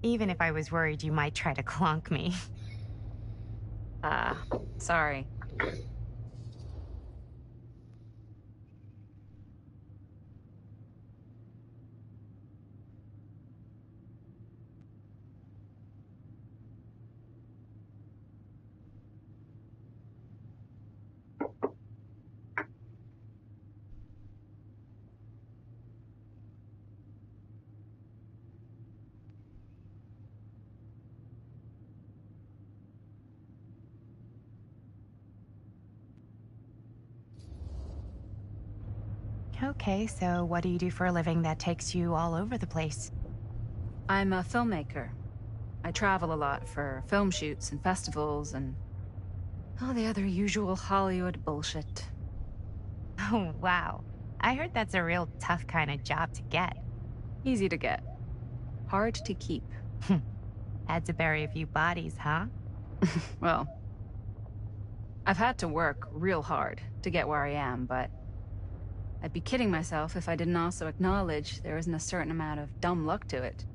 even if I was worried you might try to clonk me. Ah, sorry. Okay, so what do you do for a living that takes you all over the place? I'm a filmmaker. I travel a lot for film shoots and festivals and all the other usual Hollywood bullshit. Oh, wow. I heard that's a real tough kind of job to get. Easy to get. Hard to keep. Had to bury a few bodies, huh? Well, I've had to work real hard to get where I am, but I'd be kidding myself if I didn't also acknowledge there isn't a certain amount of dumb luck to it.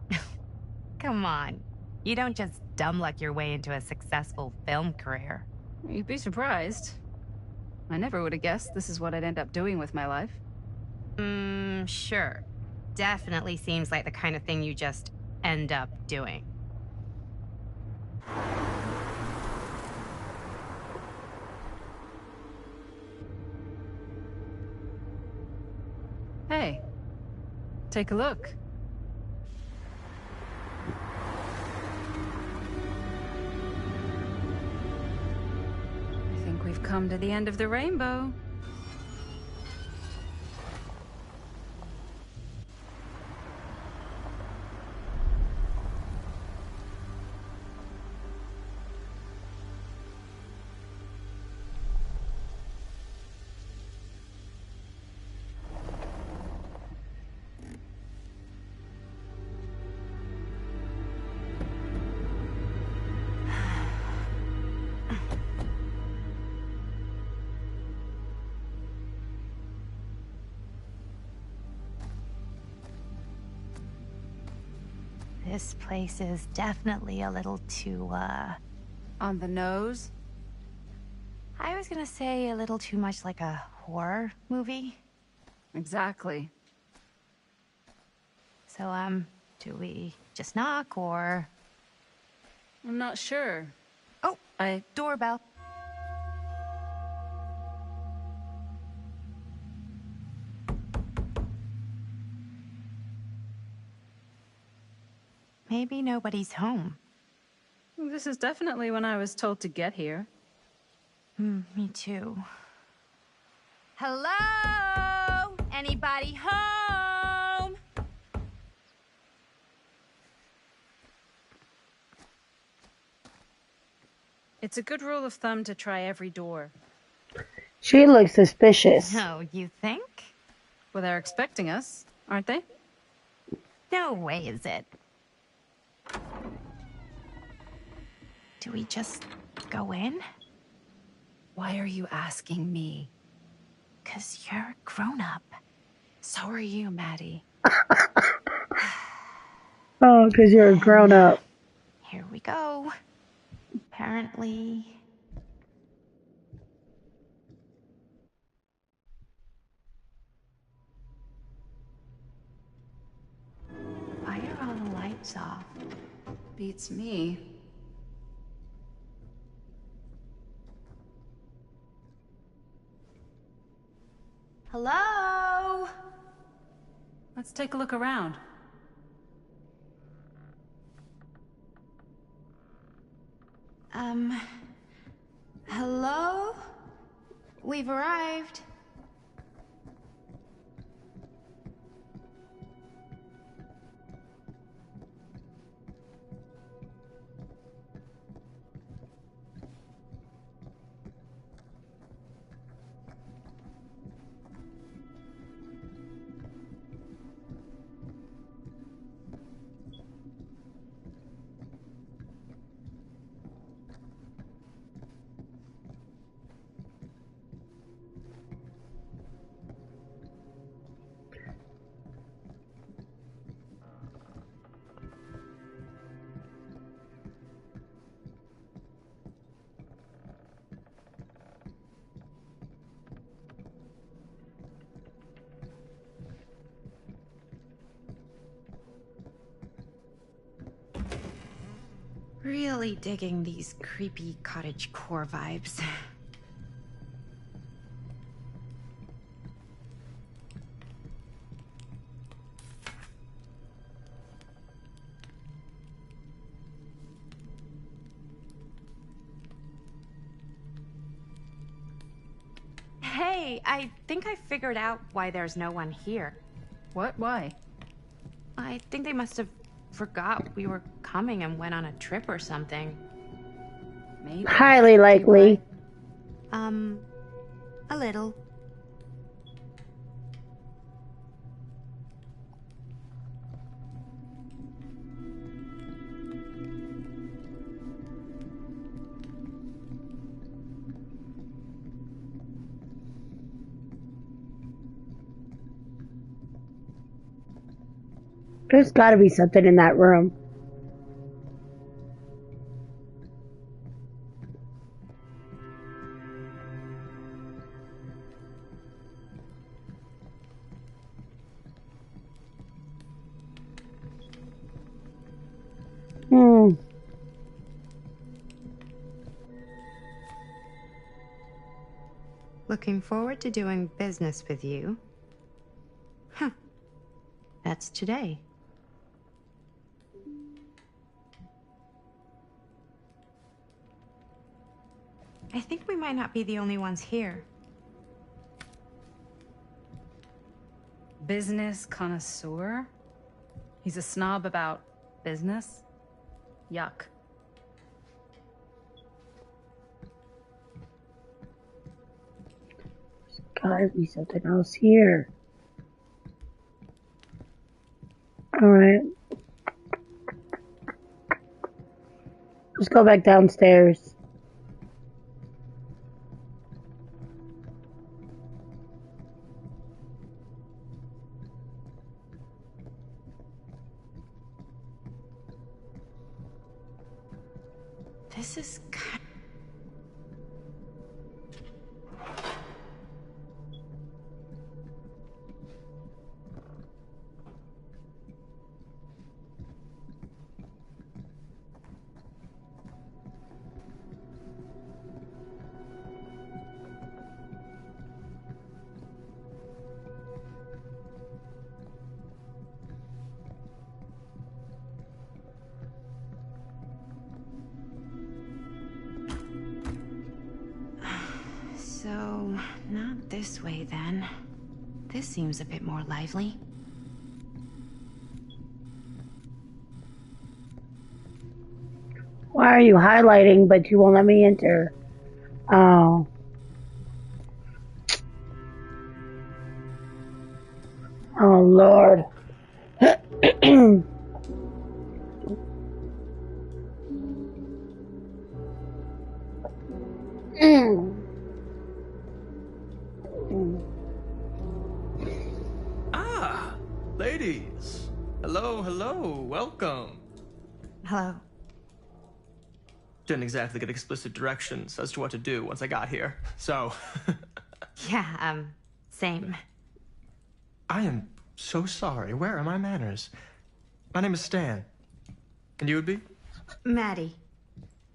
Come on. You don't just dumb luck your way into a successful film career. You'd be surprised. I never would have guessed this is what I'd end up doing with my life. Sure. Definitely seems like the kind of thing you just end up doing. Hey, take a look. I think we've come to the end of the rainbow. This place is definitely a little too, On the nose? I was gonna say a little too much like a horror movie. Exactly. So, do we just knock or... I'm not sure. Oh, I... doorbell. Maybe nobody's home. This is definitely when I was told to get here. Me too. Hello? Anybody home? It's a good rule of thumb to try every door. She looks suspicious. No, you think? Well, they're expecting us, aren't they? No way is it. Do we just go in? Why are you asking me? 'Cause you're a grown-up. So are you, Maddie. Oh, because you're a grown up. Here we go. Apparently... Why are all the lights off? Beats me. Hello? Let's take a look around. Hello? We've arrived. Really digging these creepy cottage core vibes. Hey, I think I figured out why there's no one here. What? Why? I think they must have forgot we were coming and went on a trip or something. Maybe. Highly likely. A little. There's gotta be something in that room. Looking forward to doing business with you. Huh. That's today. I think we might not be the only ones here. Business connoisseur? He's a snob about business? Yuck. Gotta be something else here. Alright. Let's go back downstairs. This is kind So, not this way then. This seems a bit more lively. Why are you highlighting but you won't let me enter? Oh. Oh, Lord. Ah, ladies. Hello, hello, welcome. Hello. Didn't exactly get explicit directions as to what to do once I got here, so... Yeah, same. I am so sorry. Where are my manners? My name is Stan. And you would be? Maddie.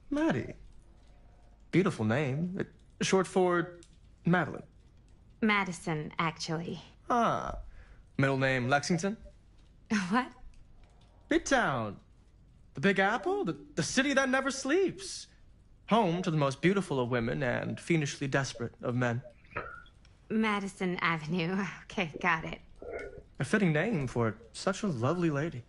Maddie. Beautiful name. Short for Madeline. Madison, actually. Ah. Middle name Lexington? What? Midtown. The Big Apple? The city that never sleeps. Home to the most beautiful of women and fiendishly desperate of men. Madison Avenue. Okay, got it. A fitting name for such a lovely lady.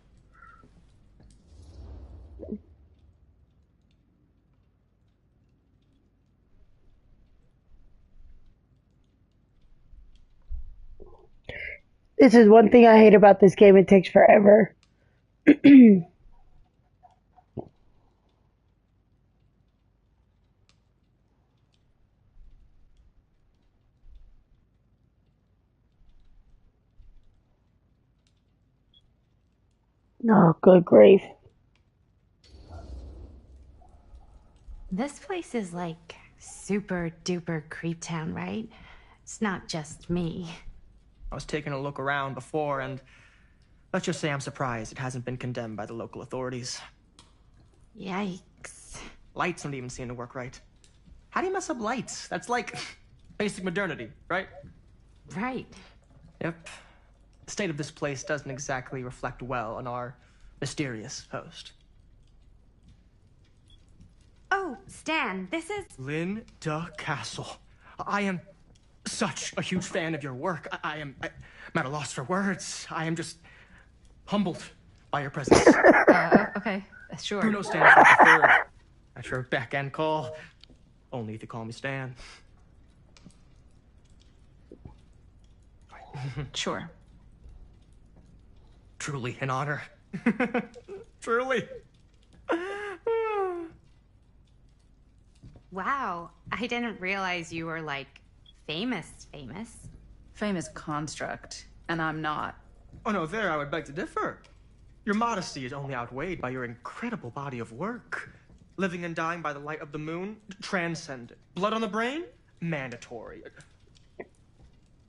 This is one thing I hate about this game. It takes forever. Oh, good grief. This place is like super duper creep town, right? It's not just me. I was taking a look around before, and let's just say I'm surprised it hasn't been condemned by the local authorities. Yikes. Lights don't even seem to work right. How do you mess up lights? That's like basic modernity, right? Right. Yep. The state of this place doesn't exactly reflect well on our mysterious host. Oh, Stan, this is... Linda Castle. I am such a huge fan of your work. I'm at a loss for words. I am just humbled by your presence. Okay, sure. Bruno stands for the third. At your beck and call. Only if you call me Stan. Sure. Truly an honor. Truly. Wow, I didn't realize you were, like, famous. Famous construct, and I'm not. Oh no, there I would beg to differ. Your modesty is only outweighed by your incredible body of work. Living and dying by the light of the moon, transcendent. Blood on the brain, mandatory.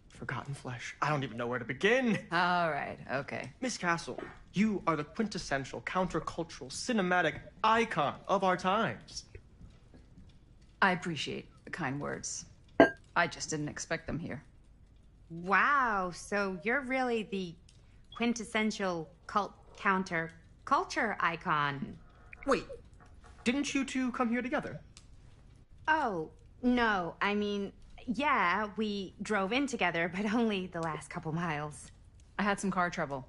Forgotten flesh. I don't even know where to begin. All right, okay. Miss Castle, you are the quintessential countercultural cinematic icon of our times. I appreciate the kind words. I just didn't expect them here. Wow, so you're really the quintessential culture icon. Wait, didn't you two come here together? Oh, no, I mean, yeah, we drove in together, but only the last couple miles. I had some car trouble.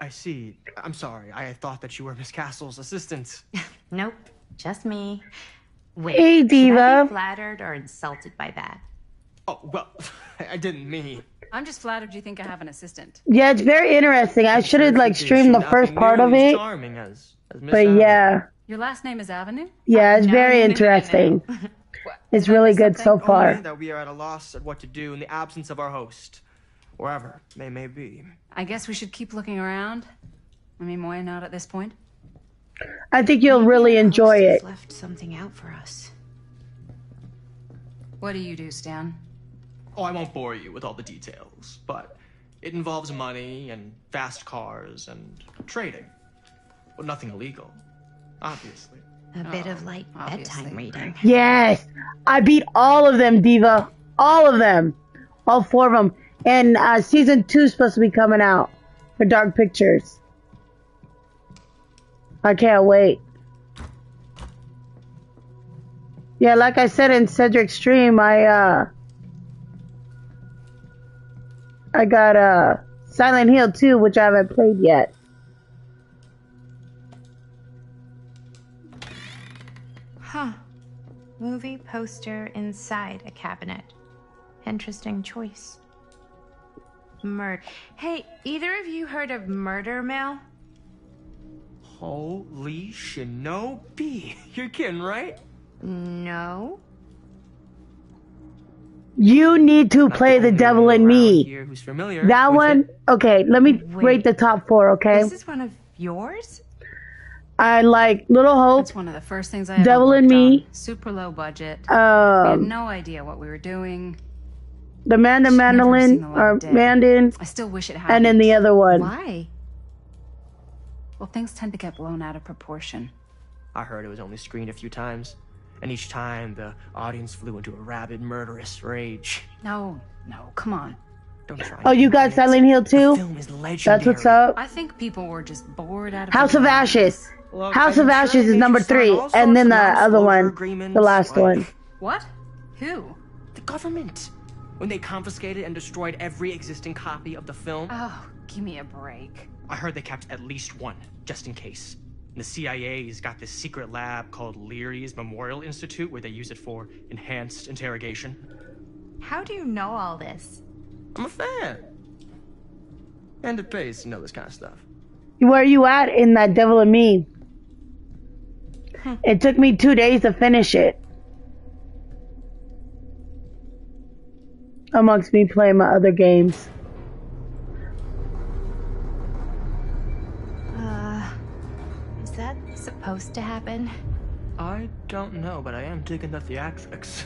I see. I'm sorry. I thought that you were Miss Castle's assistant. Nope, just me. Wait, Hey, should I Diva. be flattered or insulted by that? Oh, well, I didn't mean. I'm just flattered you think I have an assistant. Yeah, it's very interesting. I should have like streamed the first part of it, Charming as Miss but Avenue. yeah, Your last name is Avenue? yeah, it's No, very no. interesting. It's really good so Only far. that we are at a loss at what to do in the absence of our host, wherever they may be. I guess we should keep looking around. I mean, why not at this point? I think you'll really enjoy Host has it. left something out for us. What do you do, Stan? Oh, I won't bore you with all the details, but it involves money and fast cars and trading. But nothing illegal, obviously. A bit of light obviously. bedtime reading. Yes, I beat all of them, Diva. All of them, all 4 of them. And season 2 is supposed to be coming out for Dark Pictures. I can't wait. Yeah, like I said in Cedric's stream, I got Silent Hill 2, which I haven't played yet. Huh. Movie poster inside a cabinet. Interesting choice. Hey, either of you heard of Murder Mill? Holy shinobi. You're kidding, right? No. You need to Not play The only Devil one in around Me. here who's familiar That with one, it. okay, let me Wait. rate the top 4, okay? This is one of yours? I like Little Hope, That's one of the first things I ever Devil in worked Me. on. Super low budget. We had um, no idea what we were doing. The Man Never Mandolin, seen the light or of day. Mandin, I still wish it happened. and then the other one. Why? Well, things tend to get blown out of proportion. I heard it was only screened a few times, and each time the audience flew into a rabid, murderous rage. No, come on. Don't try. Oh, you got It's- Silent Hill The 2? film is legendary. That's what's up. I think people were just bored out of House their of minds. Ashes. Look, House I'm of sure Ashes they is made number you sign 3, all and then the sorts of other non-disclosure one, agreements, the last like one. What? Who? The government. When they confiscated and destroyed every existing copy of the film, Oh, give me a break. I heard they kept at least one, just in case. And the CIA's got this secret lab called Leary's Memorial Institute where they use it for enhanced interrogation. How do you know all this? I'm a fan. And it pays to know this kind of stuff. Where you at in that Devil in Me? It took me 2 days to finish it. Amongst me playing my other games. Is that supposed to happen? I don't know, but I am digging the theatrics.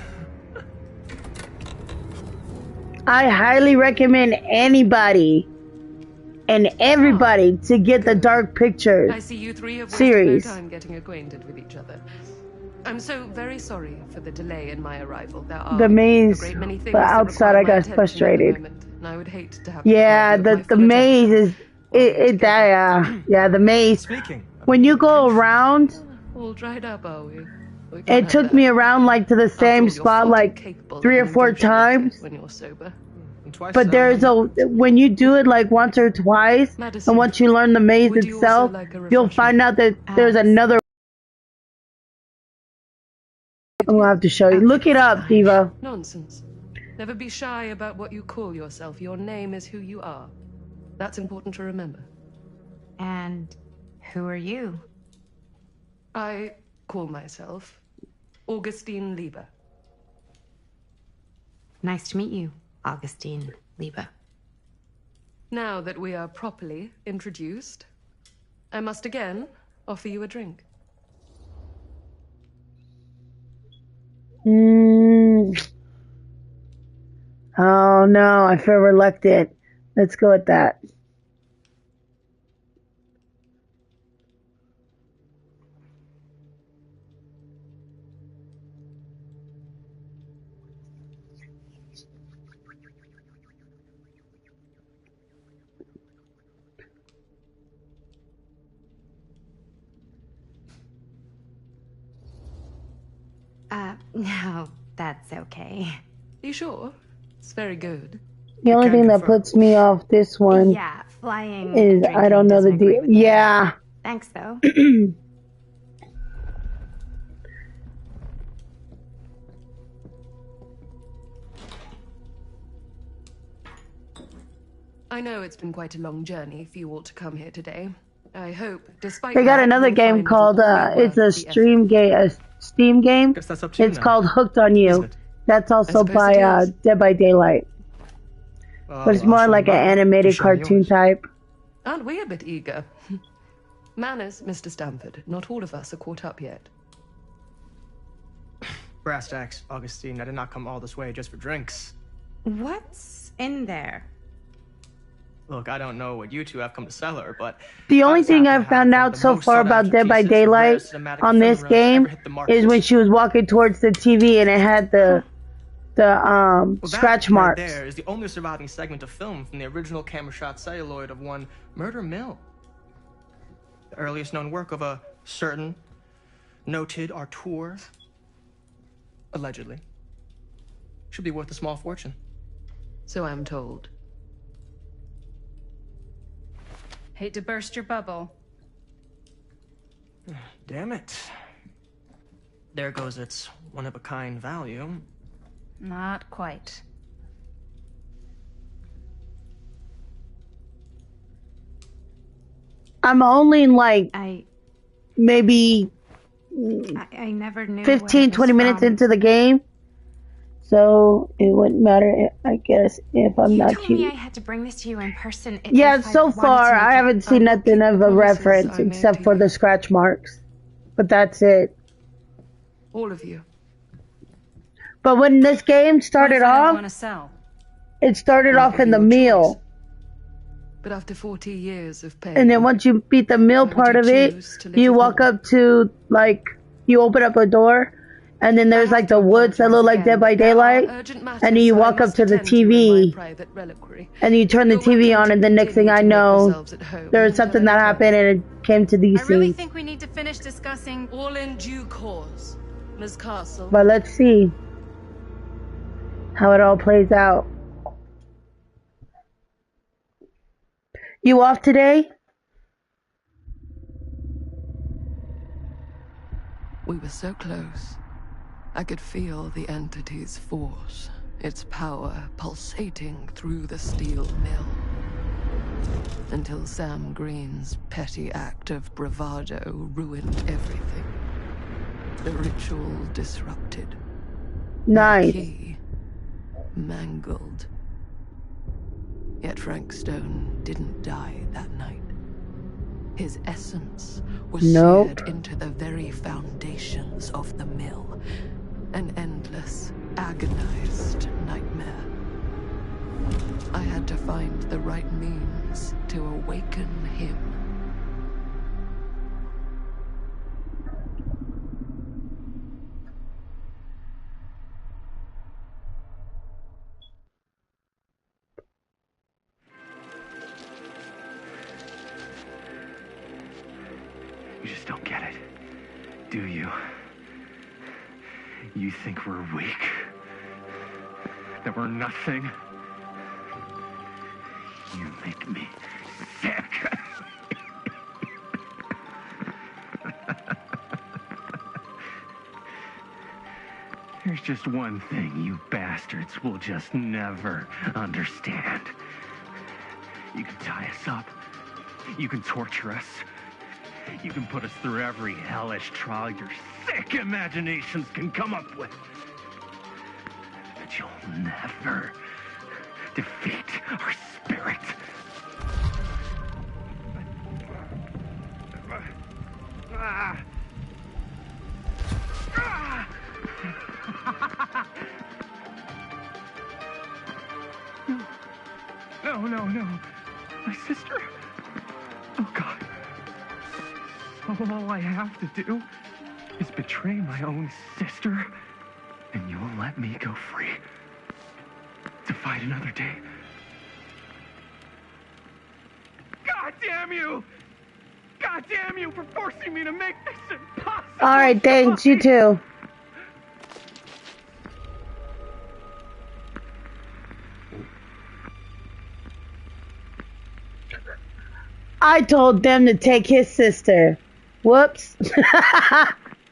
I highly recommend anybody and everybody to get the Dark Pictures I see you three have wasted series. no time getting acquainted with each other. I'm so very sorry for the delay in my arrival. There are The maze, a great many things but that outside require I my got attention at the frustrated. moment, and I would hate to have Yeah, deprived you of the my full maze is attention. yeah, the maze. Speaking. When you go around, All dried up, are we? We can't it have took that. me around like to the After all, same you're spot far too like capable 3 or of 4 negotiating times. when you're sober. And twice But there's when you do it like once or twice, Madison, and once you learn the maze would you also itself, like a you'll refreshment? find out that there's another. I'm gonna have to show you. Look it up, Diva. Nonsense. Never be shy about what you call yourself. Your name is who you are. That's important to remember. And who are you? I call myself Augustine Lieber. Nice to meet you, Augustine Lieber. Now that we are properly introduced, I must again offer you a drink. Oh no, I feel reluctant. Let's go with that. No, that's okay. You sure? It's very good. The only can thing that confirm. puts me off this one Yeah, flying is and I don't drinking know the doesn't agree deal. with me. Yeah. Thanks, though. I know it's been quite a long journey for you all to come here today. I hope, despite They got that, another you'll game find called it it's a worth the stream game, a Steam game. Guess that's up to you It's now, called Hooked on You. isn't it? That's also suppose by it is. Dead by Daylight, but it's more like an animated cartoon type. effort. Aren't we a bit eager? Manners, Mr. Stamford. Not all of us are caught up yet. Brass tacks, Augustine. I did not come all this way just for drinks. What's in there? Look, I don't know what you two have come to sell her, but The I only was thing happy to I've have found one out of the so most far sought about after Dead by pieces of rare Daylight cinematic on this ephemera to ever game hit the market. is when she was walking towards the TV and it had the Well, scratch that marks. Right there is the only surviving segment of film from the original camera shot celluloid of one Murder Mill. The earliest known work of a certain noted auteur, allegedly. Should be worth a small fortune. So I'm told. Hate to burst your bubble. Damn it. There goes its one-of-a-kind value. Not quite. I'm only like I maybe never knew. 15, 20 minutes into the game, so it wouldn't matter, I guess, if I'm You not told me I cheating. had to bring this to you in person. Yeah, if I so wanted far to make I it- haven't seen I will nothing keep of the a promises reference I made except to for you. the scratch marks, but that's it. All of you. But when this game What started if I don't off, want to sell? it started That off would in be the your meal. choice. But after 40 years of pain, And then once you beat the meal Why would part you of it, choose to live you with walk him? up to, like, you open up a door, and then there's, I have like, to the woods that apologize look like again, Dead by but there are Daylight, urgent matters and then you I walk up must to the attend to in TV, my private reliquary. and you turn the You're TV welcome on, to and the next thing continue I to make know, yourselves at home there was until something I that return. happened, and it came to these I really scenes. think we need to finish discussing. All in due course, Ms. Castle. But let's see how it all plays out. You off today? We were so close. I could feel the entity's force, its power pulsating through the steel mill. Until Sam Green's petty act of bravado ruined everything. The ritual disrupted. Nice. Key mangled. Yet Frank Stone didn't die that night. His essence was Nope. seared into the very foundations of the mill. An endless, agonized nightmare. I had to find the right means to You think we're weak? That we're nothing? You make me sick. There's just one thing you bastards will just never understand. You can tie us up. You can torture us. You can put us through every hellish trial your sick imaginations can come up with. But you'll never defeat our spirit. Ah. Ah. No. My sister? Oh, God. All I have to do is betray my own sister, and you'll let me go free to fight another day. God damn you! God damn you for forcing me to make this impossible! Alright, thanks, you too. I told them to take his sister. Whoops.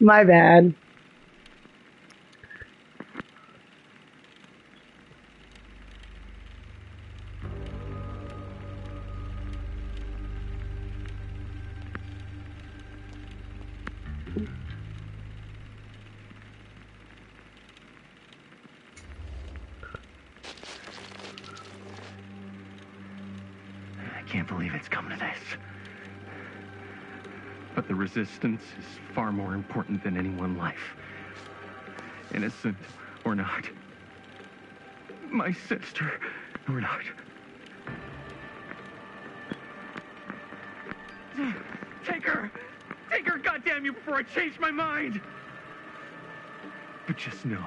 My bad. I can't believe it's come to this. But the resistance is far more important than any one life. Innocent or not. My sister or not. Take her! Take her, goddamn you, before I change my mind! But just know,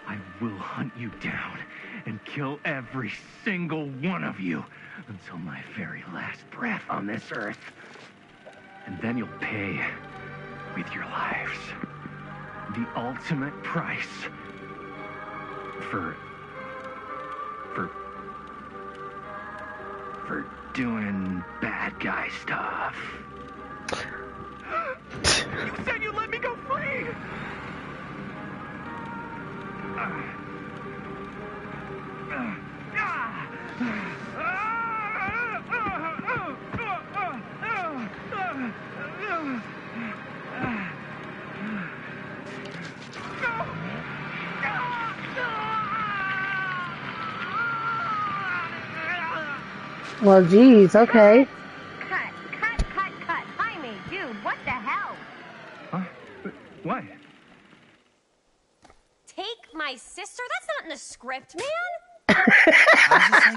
I will hunt you down and kill every single one of you until my very last breath on this earth. And then you'll pay with your lives. The ultimate price for doing bad guy stuff. You said you'd let me go free! Well, geez, okay. Cut. Jaime, dude, what the hell? Huh? What? Take my sister? That's not in the script, man. I was just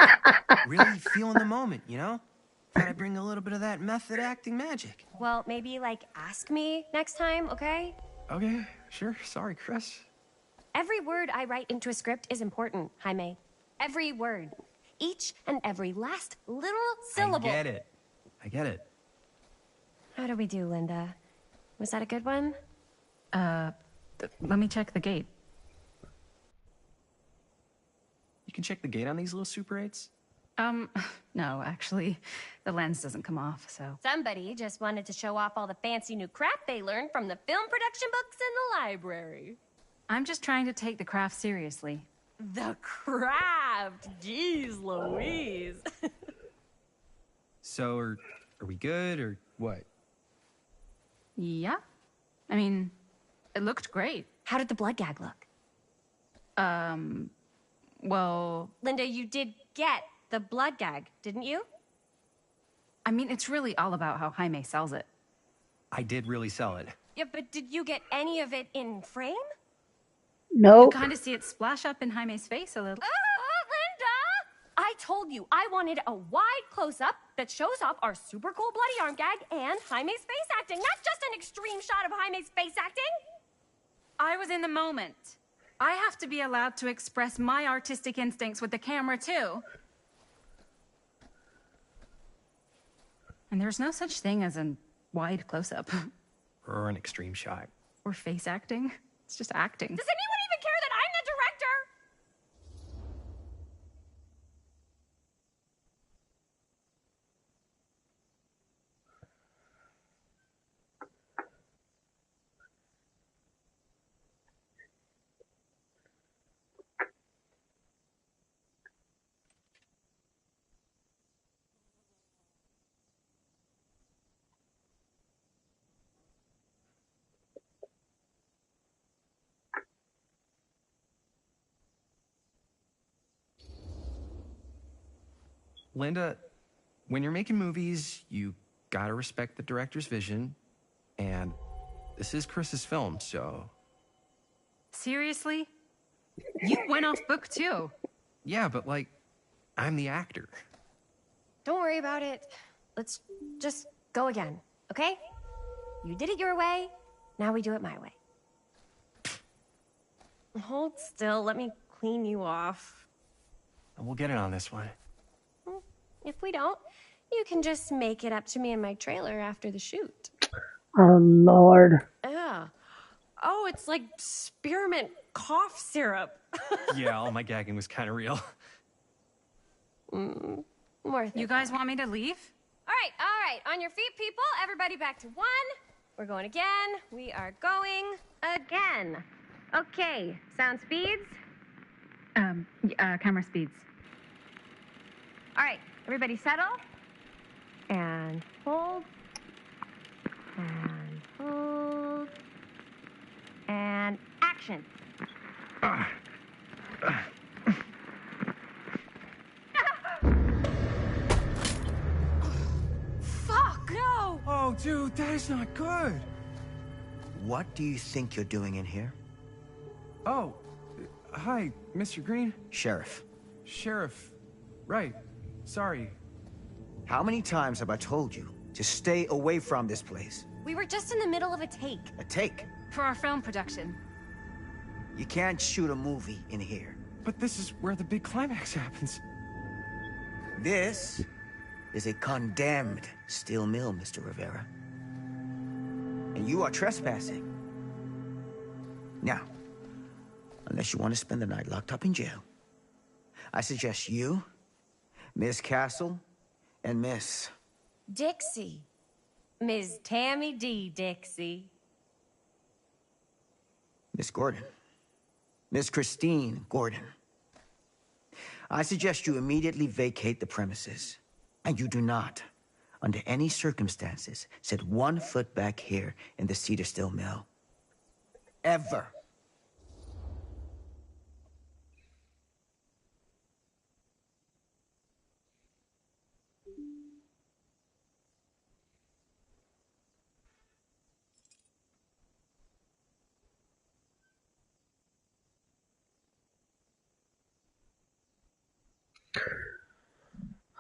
like, really feeling the moment, you know? Thought I'd bring a little bit of that method acting magic. Well, maybe, like, ask me next time, okay? Okay, sure. Sorry, Chris. Every word I write into a script is important, Jaime. Every word. Each and every last little syllable. I get it. How do we do, Linda? Was that a good one? Let me check the gate. You can check the gate on these little Super 8s? No, actually, the lens doesn't come off, so. Somebody just wanted to show off all the fancy new crap they learned from the film production books in the library. I'm just trying to take the craft seriously. The craft! Jeez Louise! So, are we good, or what? Yeah? I mean, it looked great. How did the blood gag look? Well, Linda, you did get the blood gag, didn't you? I mean, it's really all about how Jaime sells it. I did really sell it. Yeah, but did you get any of it in frame? You Nope. kind of see it splash up in Jaime's face a little. Linda! I told you I wanted a wide close-up that shows off our super cool bloody arm gag and Jaime's face acting, not just an extreme shot of Jaime's face acting. I was in the moment. I have to be allowed to express my artistic instincts with the camera, too. And there's no such thing as a wide close-up. Or an extreme shot. Or face acting. It's just acting. Does anyone even care that I'm the director? Linda, when you're making movies, you gotta respect the director's vision. And this is Chris's film, so... Seriously? You went off book too. Yeah, but like, I'm the actor. Don't worry about it. Let's just go again, okay? You did it your way, now we do it my way. Hold still, let me clean you off. We'll get it on this one. If we don't, you can just make it up to me in my trailer after the shoot. Oh, Lord. Yeah. Oh, it's like spearmint cough syrup. Yeah, all my gagging was kind of real. More You guys want me to leave? all right. On your feet, people. Everybody back to one. We're going again. We are going again. Okay, sound speeds. Camera speeds. All right, everybody settle. And hold. And hold. And action. Fuck! No! Oh, dude, that is not good. What do you think you're doing in here? Oh, hi, Mr. Green. Sheriff. Sheriff. Right. Sorry. How many times have I told you to stay away from this place? We were just in the middle of a take. A take. For our film production. You can't shoot a movie in here. But this is where the big climax happens. This is a condemned steel mill, Mr. Rivera. And you are trespassing. Now, unless you want to spend the night locked up in jail, I suggest you, Miss Castle, and Miss... Dixie. Ms. Tammy D. Dixie. Miss Gordon. Miss Christine Gordon. I suggest you immediately vacate the premises. And you do not, under any circumstances, set 1 foot back here in the Cedar Steel Mill. Ever.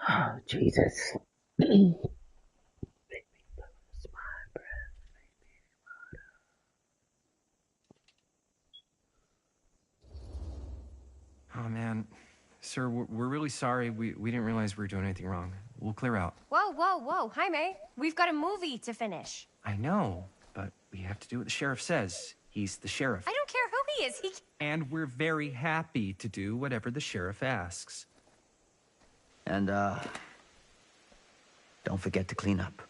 Oh, Jesus. Oh, man. Sir, we're really sorry. We didn't realize we were doing anything wrong. We'll clear out. Whoa. Jaime, we've got a movie to finish. I know, but we have to do what the sheriff says. He's the sheriff. I don't care who he is. And we're very happy to do whatever the sheriff asks. And, don't forget to clean up.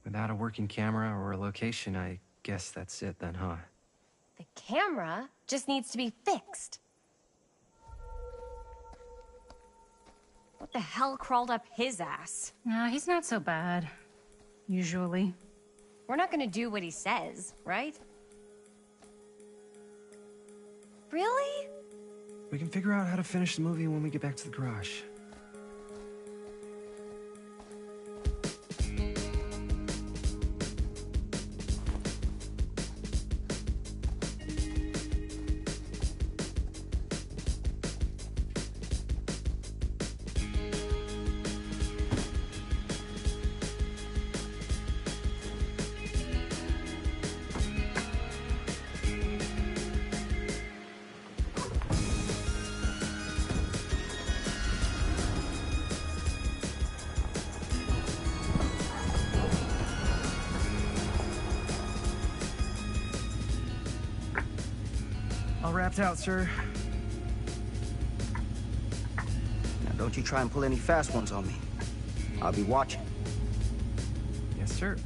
Without a working camera or a location, I guess that's it then, huh? The camera just needs to be fixed. What the hell crawled up his ass? No, he's not so bad. Usually. We're not gonna do what he says, right? Really? We can figure out how to finish the movie when we get back to the garage. all wrapped out, sir. Now, don't you try and pull any fast ones on me. I'll be watching. Yes, sir.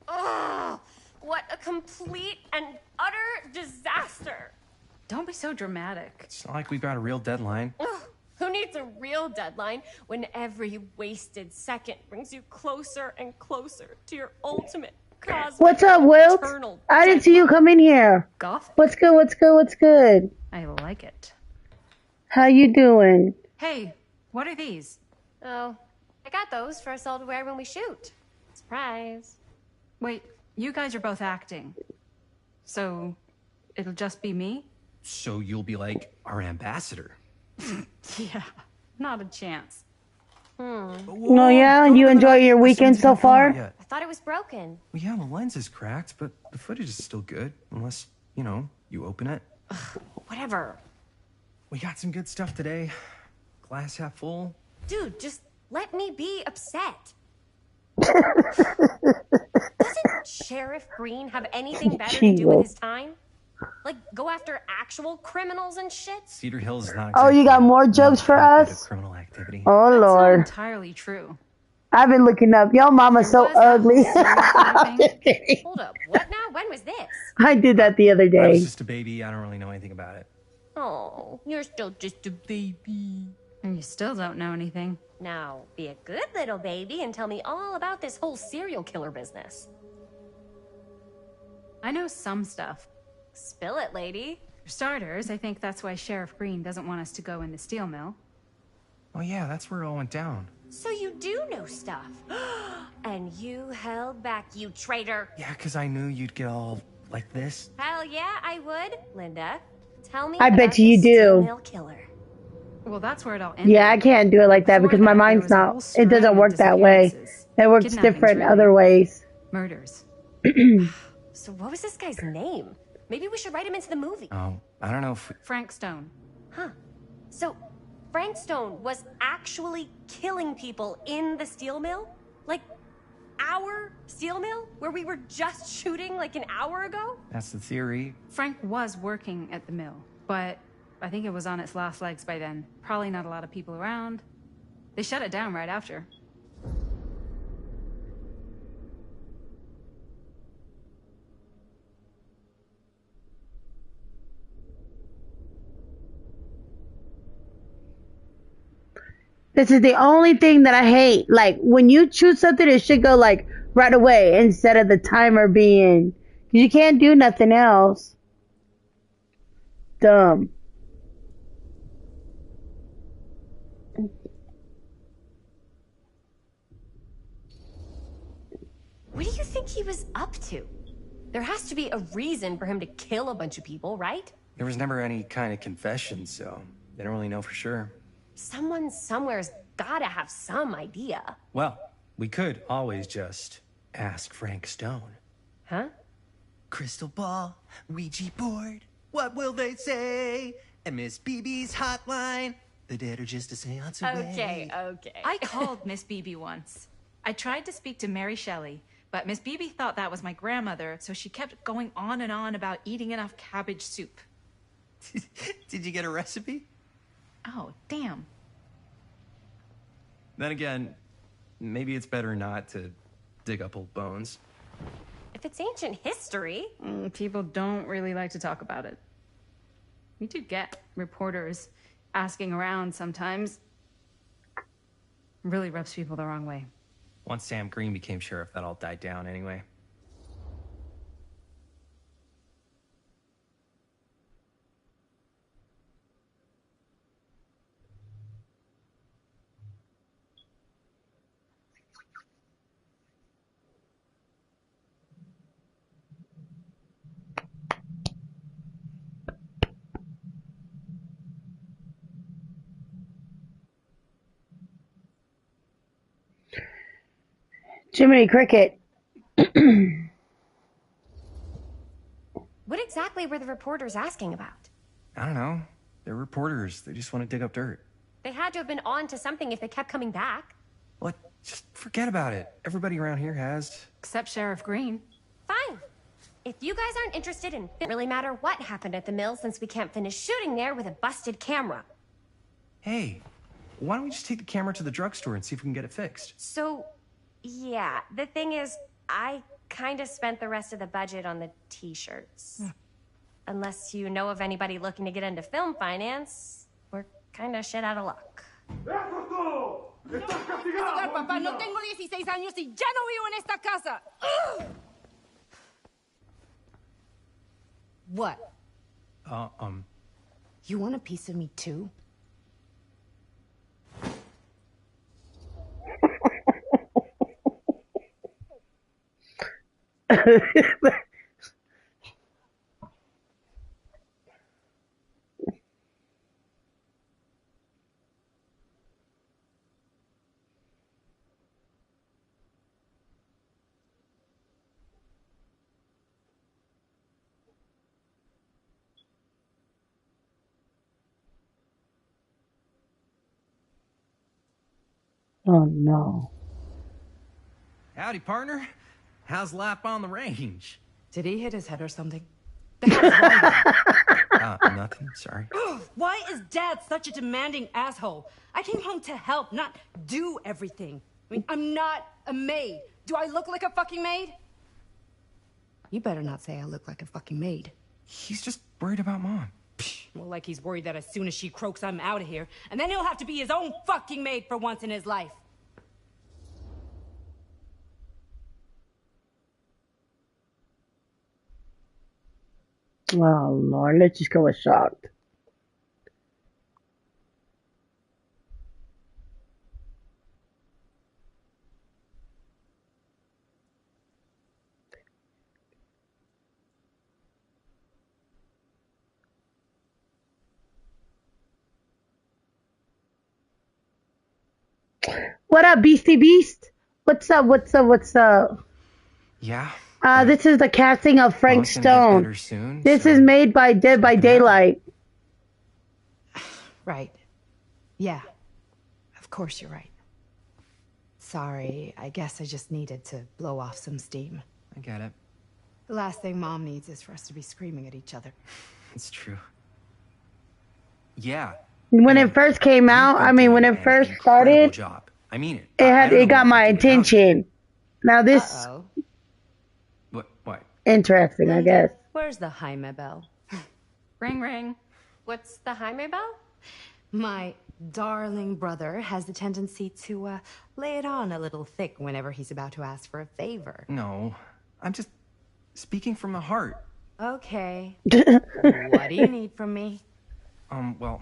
Ugh, what a complete and utter disaster. Don't be so dramatic. It's not like we've got a real deadline. Ugh, who needs a real deadline when every wasted second brings you closer and closer to your ultimate cosmic What's up, Wilt? eternal I didn't see you come in here. Goth? What's good? What's good? What's good? I like it. How you doing? Hey, what are these? Oh, I got those for us all to wear when we shoot. Surprise. Wait, you guys are both acting. So, it'll just be me? So you'll be like our ambassador. Yeah, not a chance. Oh yeah, you enjoy your weekend so far? Yeah. I thought it was broken. Well, yeah, the lens is cracked, but the footage is still good. Unless, you know, you open it. Whatever. We got some good stuff today. Glass half full. Dude, just let me be upset. Doesn't Sheriff Green have anything better to do with his time? Like, go after actual criminals and shit? Cedar Hills is not. Oh, you got more jokes for us? Criminal activity. Oh That's not Lord, entirely true. I've been looking up. Y'all mama's so Was that ugly. whole serial killer thing? Just kidding. Hold up, what now? When was this? I did that the other I day. was just a baby. I don't really know anything about it. Oh, you're still just a baby. And you still don't know anything. Now, be a good little baby and tell me all about this whole serial killer business. I know some stuff. Spill it, lady. For starters, I think that's why Sheriff Green doesn't want us to go in the steel mill. Oh yeah, that's where it all went down. So you do know stuff. And you held back, you traitor. Yeah, because I knew you'd get all like this. Hell yeah, I would. Linda, tell me I bet about you the do. steel mill killer. Well, that's where it all ended. Yeah, I can't do it like that Before because my that, there mind's was a whole not. string It doesn't of work that way. disappearances. It works Kidnappings, different really. other ways. Murders. So what was this guy's name? Maybe we should write him into the movie. Oh, I don't know if. Frank Stone. Huh. So Frank Stone was actually killing people in the steel mill? Like our steel mill? Where we were just shooting like an hour ago? That's the theory. Frank was working at the mill, but I think it was on its last legs by then. Probably not a lot of people around. They shut it down right after. This is the only thing that I hate. Like when you choose something, it should go like right away instead of the timer being. You can't do nothing else. Dumb. What do you think he was up to? There has to be a reason for him to kill a bunch of people, right? There was never any kind of confession, so they don't really know for sure. Someone somewhere's gotta have some idea. Well, we could always just ask Frank Stone. Huh? Crystal ball, Ouija board, what will they say? And Miss BB's hotline, the dead are just a seance away. Okay. I called Miss Beebe once. I tried to speak to Mary Shelley, but Miss Beebe thought that was my grandmother, so she kept going on and on about eating enough cabbage soup. Did you get a recipe? Oh, damn. Then again, maybe it's better not to dig up old bones. If it's ancient history. People don't really like to talk about it. We do get reporters asking around sometimes. Really rubs people the wrong way. Once Sam Green became sheriff, that all died down anyway. Jiminy Cricket. What exactly were the reporters asking about? I don't know. They're reporters. They just want to dig up dirt. They had to have been on to something if they kept coming back. What? Just forget about it. Everybody around here has. Except Sheriff Green. Fine. If you guys aren't interested in, it doesn't really matter what happened at the mill since we can't finish shooting there with a busted camera. Hey, why don't we just take the camera to the drugstore and see if we can get it fixed? So, yeah, the thing is, I kind of spent the rest of the budget on the t-shirts. Unless you know of anybody looking to get into film finance, we're kind of shit out of luck. Papá, no tengo 16 años y ya no vivo en esta casa. What? Um, You want a piece of me too? Oh no. howdy, partner. How's lap on the range? Did he hit his head or something? Nothing. Sorry. Why is Dad such a demanding asshole? I came home to help, not do everything. I mean, I'm not a maid. Do I look like a fucking maid? You better not say I look like a fucking maid. He's just worried about Mom. More like he's worried that as soon as she croaks, I'm out of here. And then he'll have to be his own fucking maid for once in his life. Oh Lord, let's just go with shocked. What up, Beastie Beast? What's up? What's up? What's up? Yeah. This is the casting of Frank Well, it's gonna get Stone. better soon, This so- is made by Dead by Daylight. Right. Yeah. Of course you're right. Sorry, I guess I just needed to blow off some steam. I get it. The last thing Mom needs is for us to be screaming at each other. It's true. Yeah. When it first came out, I mean, when it first started, Job. I mean it. it got my attention. Now this, Uh-oh. What? interesting, I guess. Where's the Jaime bell? Ring, ring. What's the Jaime bell? My darling brother has the tendency to lay it on a little thick whenever he's about to ask for a favor. No. I'm just speaking from the heart. Okay. What do you need from me? Well,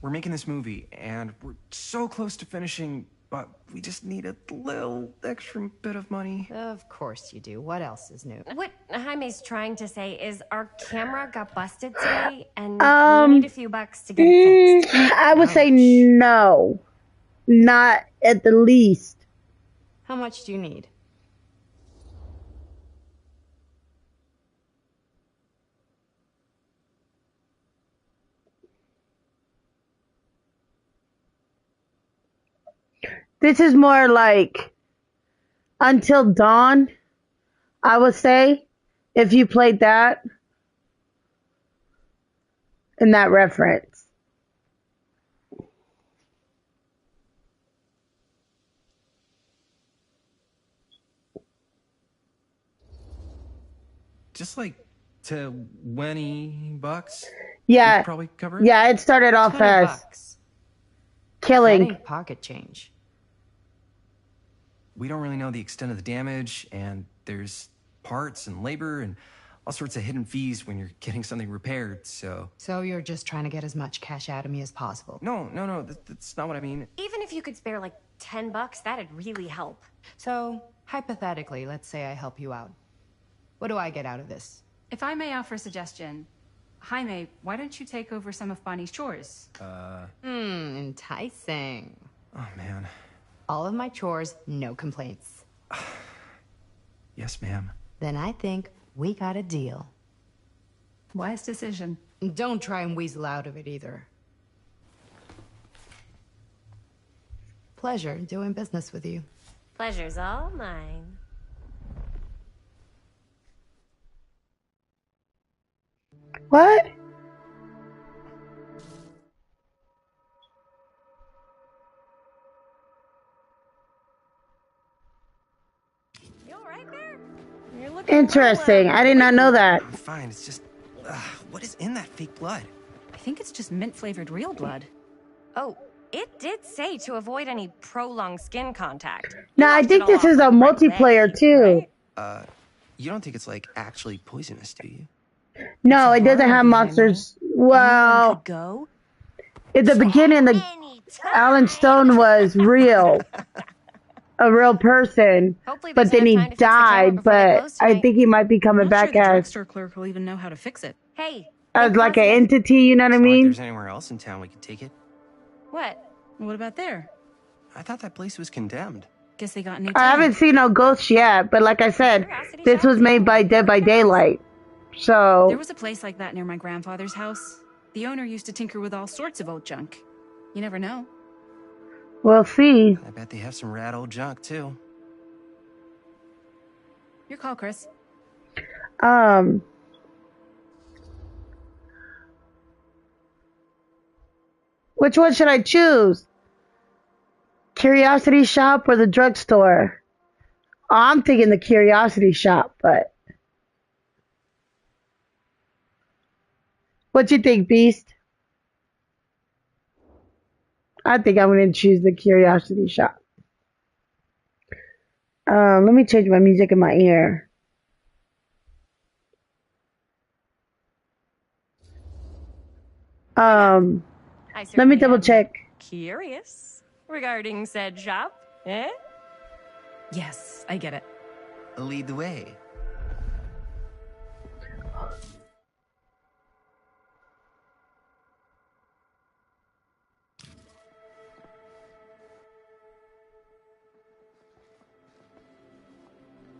we're making this movie, and we're so close to finishing, but we just need a little extra bit of money. Of course you do. What else is new? What Jaime's trying to say is our camera got busted today, and Um, we need a few bucks to get it fixed. I would say no, not at the least. How much do you need? This is more like Until Dawn, I would say, if you played that in that reference. just like $20. Yeah. We'd probably cover it. Yeah, it started off as $20. That killing. ain't pocket change. We don't really know the extent of the damage, and there's parts and labor and all sorts of hidden fees when you're getting something repaired, so... So you're just trying to get as much cash out of me as possible. No, that's not what I mean. Even if you could spare like $10, that'd really help. So, hypothetically, let's say I help you out. What do I get out of this? If I may offer a suggestion, Jaime, why don't you take over some of Bonnie's chores? Enticing. Oh, man. All of my chores, no complaints. Yes, ma'am. Then I think we got a deal. Wise decision. Don't try and weasel out of it either. Pleasure doing business with you. Pleasure's all mine. What? You all right there? You're looking Interesting. I did not know that. I'm fine, it's just... what is in that fake blood? I think it's just mint-flavored real blood. Oh, it did say to avoid any prolonged skin contact. Now, I think this is a multiplayer too. You don't think it's like actually poisonous, do you? No, it doesn't have monsters. Well, Go. at the beginning, the Alan Stone was real, a real person, Hopefully but there's then he enough time to fix the camera died. before they But close I tonight. think he might be coming I'm not back sure the as drugstore clerk will even know how to fix it. Hey. like an entity. You know what I It's not like mean? there's anywhere else in town we could take it. What? What about there? I thought that place was condemned. Guess they got a new I haven't seen no ghosts yet, but like I said, this was made by Dead by Daylight. So There was a place like that near my grandfather's house. The owner used to tinker with all sorts of old junk. You never know. we'll see. I bet they have some rad old junk, too. Your call, Chris. Which one should I choose? Curiosity shop or the drugstore? Oh, I'm thinking the curiosity shop, but what you think, Beast? I think I'm gonna choose the curiosity shop. Let me change my music in my ear. I Let me certainly double am check. Curious regarding said shop, eh? Yes, I get it. Lead the way.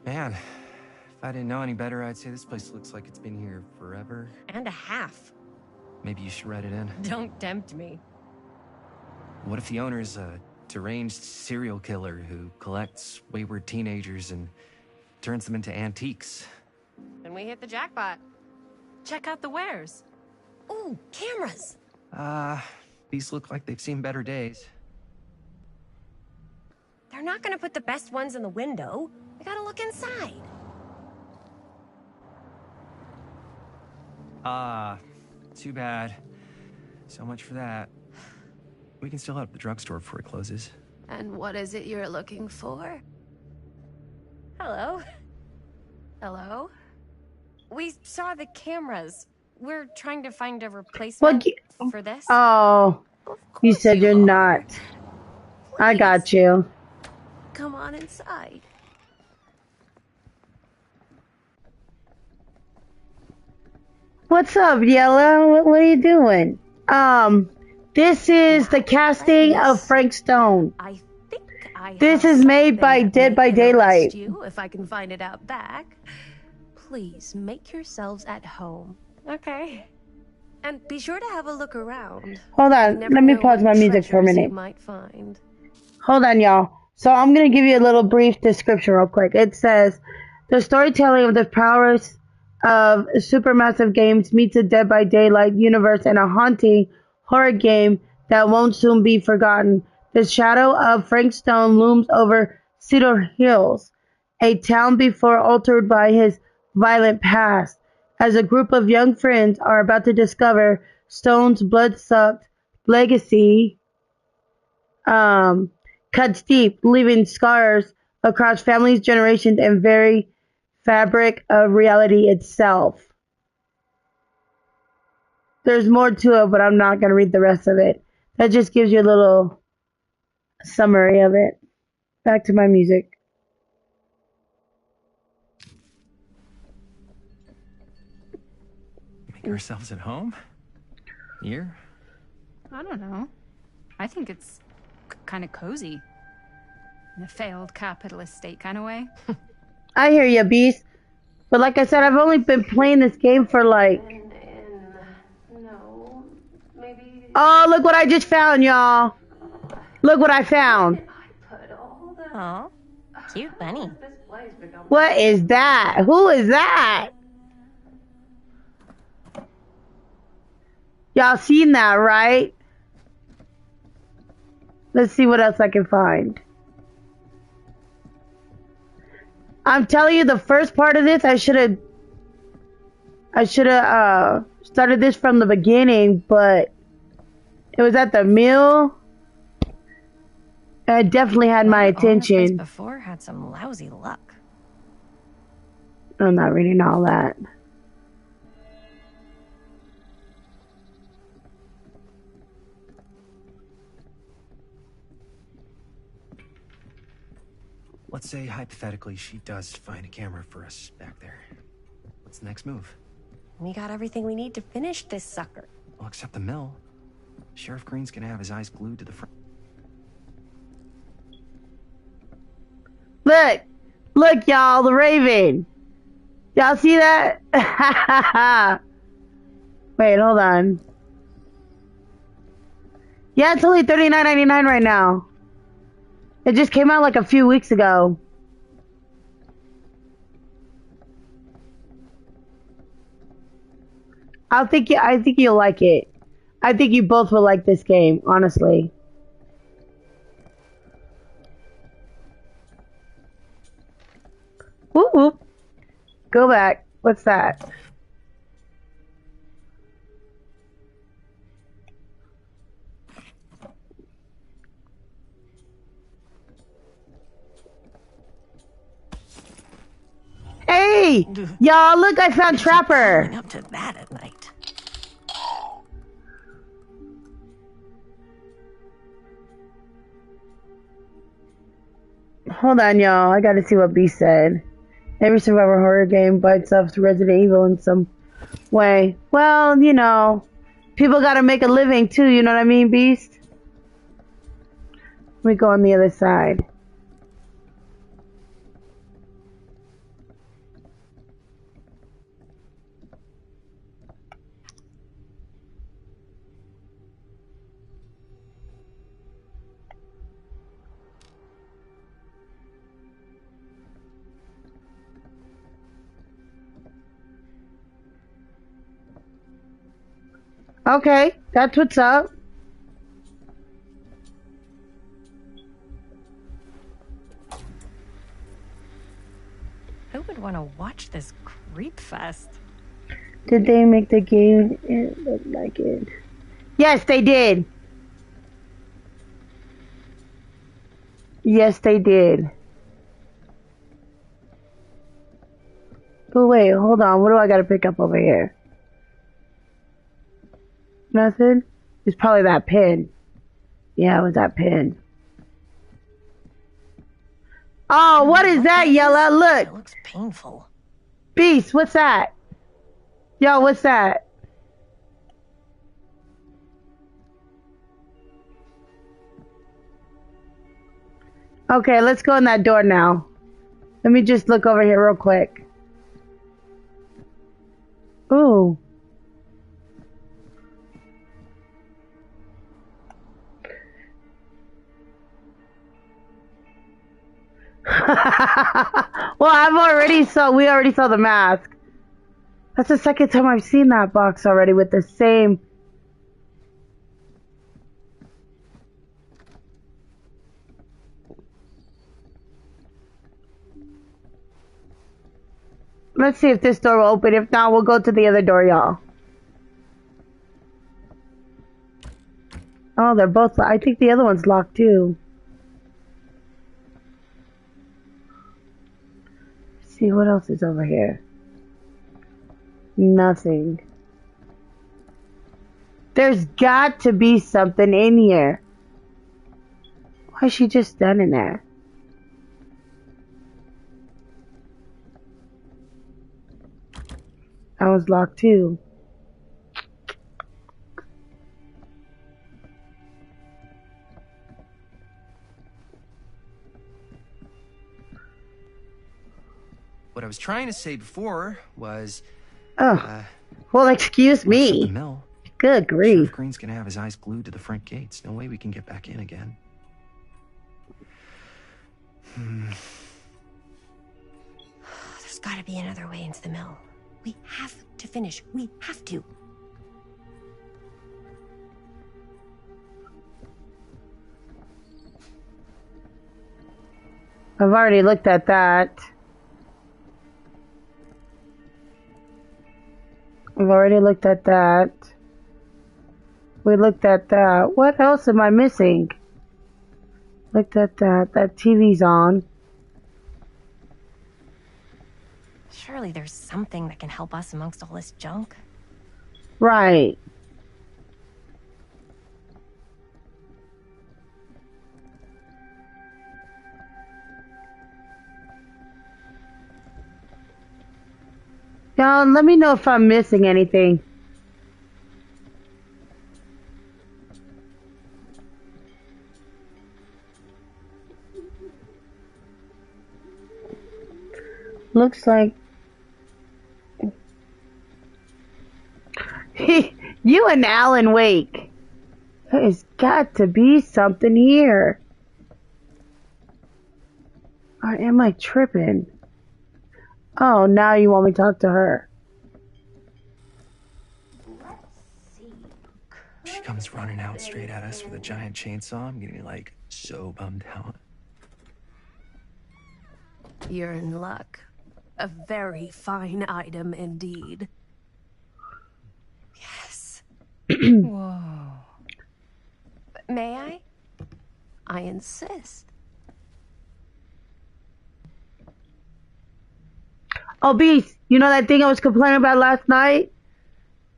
Man, if I didn't know any better, I'd say this place looks like it's been here forever. And a half. Maybe you should write it in. Don't tempt me. What if the owner's a deranged serial killer who collects wayward teenagers and turns them into antiques? Then we hit the jackpot. Check out the wares. Ooh, cameras. These look like they've seen better days. They're not gonna put the best ones in the window. We gotta look inside. Too bad. So much for that. We can still hit up the drugstore before it closes. And what is it you're looking for? Hello. Hello? We saw the cameras. We're trying to find a Well, replacement for this. oh, you said you're not. I got you. Come on inside. What's up, Yellow? What are you doing? This is the casting of Frank Stone. I think I This have is made by something Dead that by may interest Daylight. You, if I can find it out back. Please make yourselves at home. Okay. And be sure to have a look around. Hold You on, never let me know pause what my music for a treasures you minute. might find. Hold on, y'all. So I'm gonna give you a little brief description real quick. It says, the storytelling of the powers of supermassive games meets the Dead by Daylight universe in a haunting horror game that won't soon be forgotten. The shadow of Frank Stone looms over Cedar Hills, a town before altered by his violent past, as a group of young friends are about to discover Stone's blood-sucked legacy cuts deep, leaving scars across families, generations, and very fabric of reality itself. There's more to it, but I'm not going to read the rest of it. That just gives you a little summary of it. Back to my music. Make ourselves at home? Here? I don't know. I think it's kind of cozy. In a failed capitalist state kind of way. I hear you, Beast. But like I said, I've only been playing this game for like... No, maybe... Oh, look what I just found, y'all. Look what I found. Oh, cute bunny. What is that? Who is that? Y'all seen that, right? Let's see what else I can find. I'm telling you, the first part of this, I should have started this from the beginning, but it was at the mill. It definitely had my attention. Before had some lousy luck. I'm not reading all that. Let's say, hypothetically, she does find a camera for us back there. What's the next move? We got everything we need to finish this sucker. Well, except the mill. Sheriff Green's gonna have his eyes glued to the front. Look! Look, y'all, the Raven! Y'all see that? Wait, hold on. Yeah, it's only $39.99 right now. It just came out like a few weeks ago. I think you'll like it. I think you both will like this game, honestly. Whoop whoop. Go back. What's that? Hey! Y'all, look, I found Trapper! Up to that at night. Hold on, y'all. I gotta see what B said. Every survivor horror game bites off Resident Evil in some way. Well, you know, people gotta make a living too, you know what I mean, Beast? Let me go on the other side. Okay, that's what's up. Who would want to watch this creep fest? Did they make the game look like it? Yes, they did. Yes, they did. But wait, hold on. What do I gotta pick up over here? Nothing? It's probably that pin. Yeah, it was that pin. Oh, what is that, Yella? Look. It looks painful. Beast, what's that? Yo, what's that? Okay, let's go in that door now. Let me just look over here real quick. Ooh. Well, we already saw the mask. That's the second time I've seen that box already with the same. gonna see if this door will open. If not, we'll go to the other door, y'all. Oh, they're both. I think the other one's locked too. Let's see what else is over here. Nothing. There's got to be something in here. Why is she just standing there? That was locked too. What I was trying to say before was... well, excuse The me. mill. Good grief. Sheriff Green's gonna have his eyes glued to the front gates. No way we can get back in again. There's gotta be another way into the mill. We have to finish. We have to. I've already looked at that. We've already looked at that. We looked at that. What else am I missing? Looked at that. That TV's on. Surely there's something that can help us amongst all this junk. Right. Y'all, let me know if I'm missing anything. Looks like you and Alan Wake. There's got to be something here. Or am I tripping? Oh, now you want me to talk to her. She comes running out straight at us with a giant chainsaw. I'm getting like so bummed out. You're in luck. A very fine item indeed. Yes. Whoa. May I? I insist. Oh, Beast, you know that thing I was complaining about last night?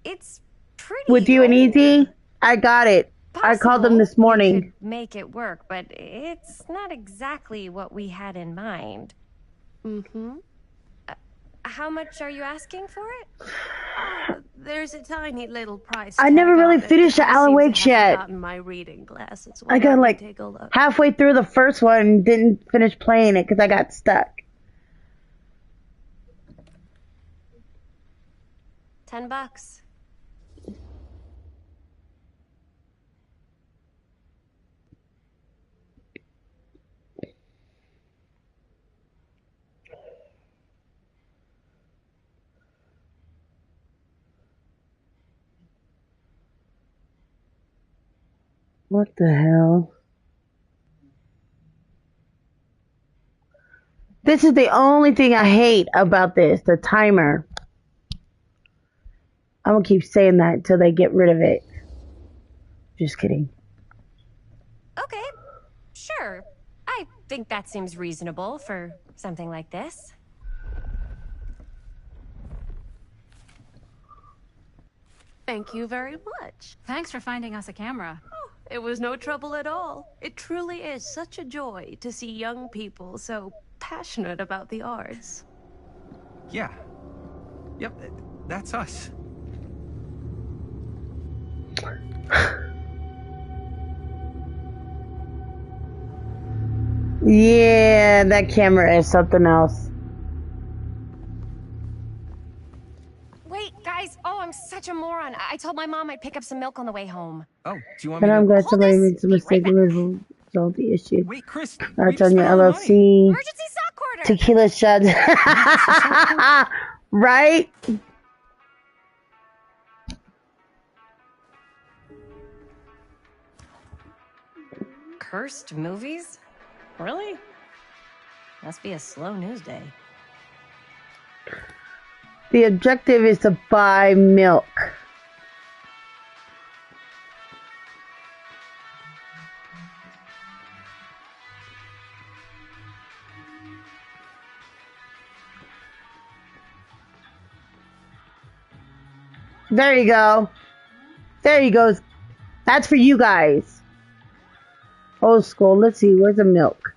It's pretty With you and old. Easy? I got it. I called them this morning. You could make it work, but it's not exactly what we had in mind. Mm-hmm. How much are you asking for it? There's a tiny little price. I never tag really on it. finished the I Alan seem to Wake have yet. forgotten my reading glasses. I Why got don't we like take a look? halfway through the first one and didn't finish playing it because I got stuck. $10. What the hell? This is the only thing I hate about this, the timer. I'm gonna keep saying that until they get rid of it. Just kidding. Okay, sure. I think that seems reasonable for something like this. Thank you very much. Thanks for finding us a camera. Oh, it was no trouble at all. It truly is such a joy to see young people so passionate about the arts. Yeah. Yep, that's us. Yeah, that camera is something else. Wait, guys. Oh, I'm such a moron. I told my mom I'd pick up some milk on the way home. Oh, do you want But me I'm to... glad somebody made some mistake and resolve the issue. Wait, Chris, That's on your LLC. Emergency sock order. Tequila shots. Right? Cursed movies? Really? Must be a slow news day. The objective is to buy milk. There you go. There you go. That's for you guys. Old school. Let's see. Where's the milk?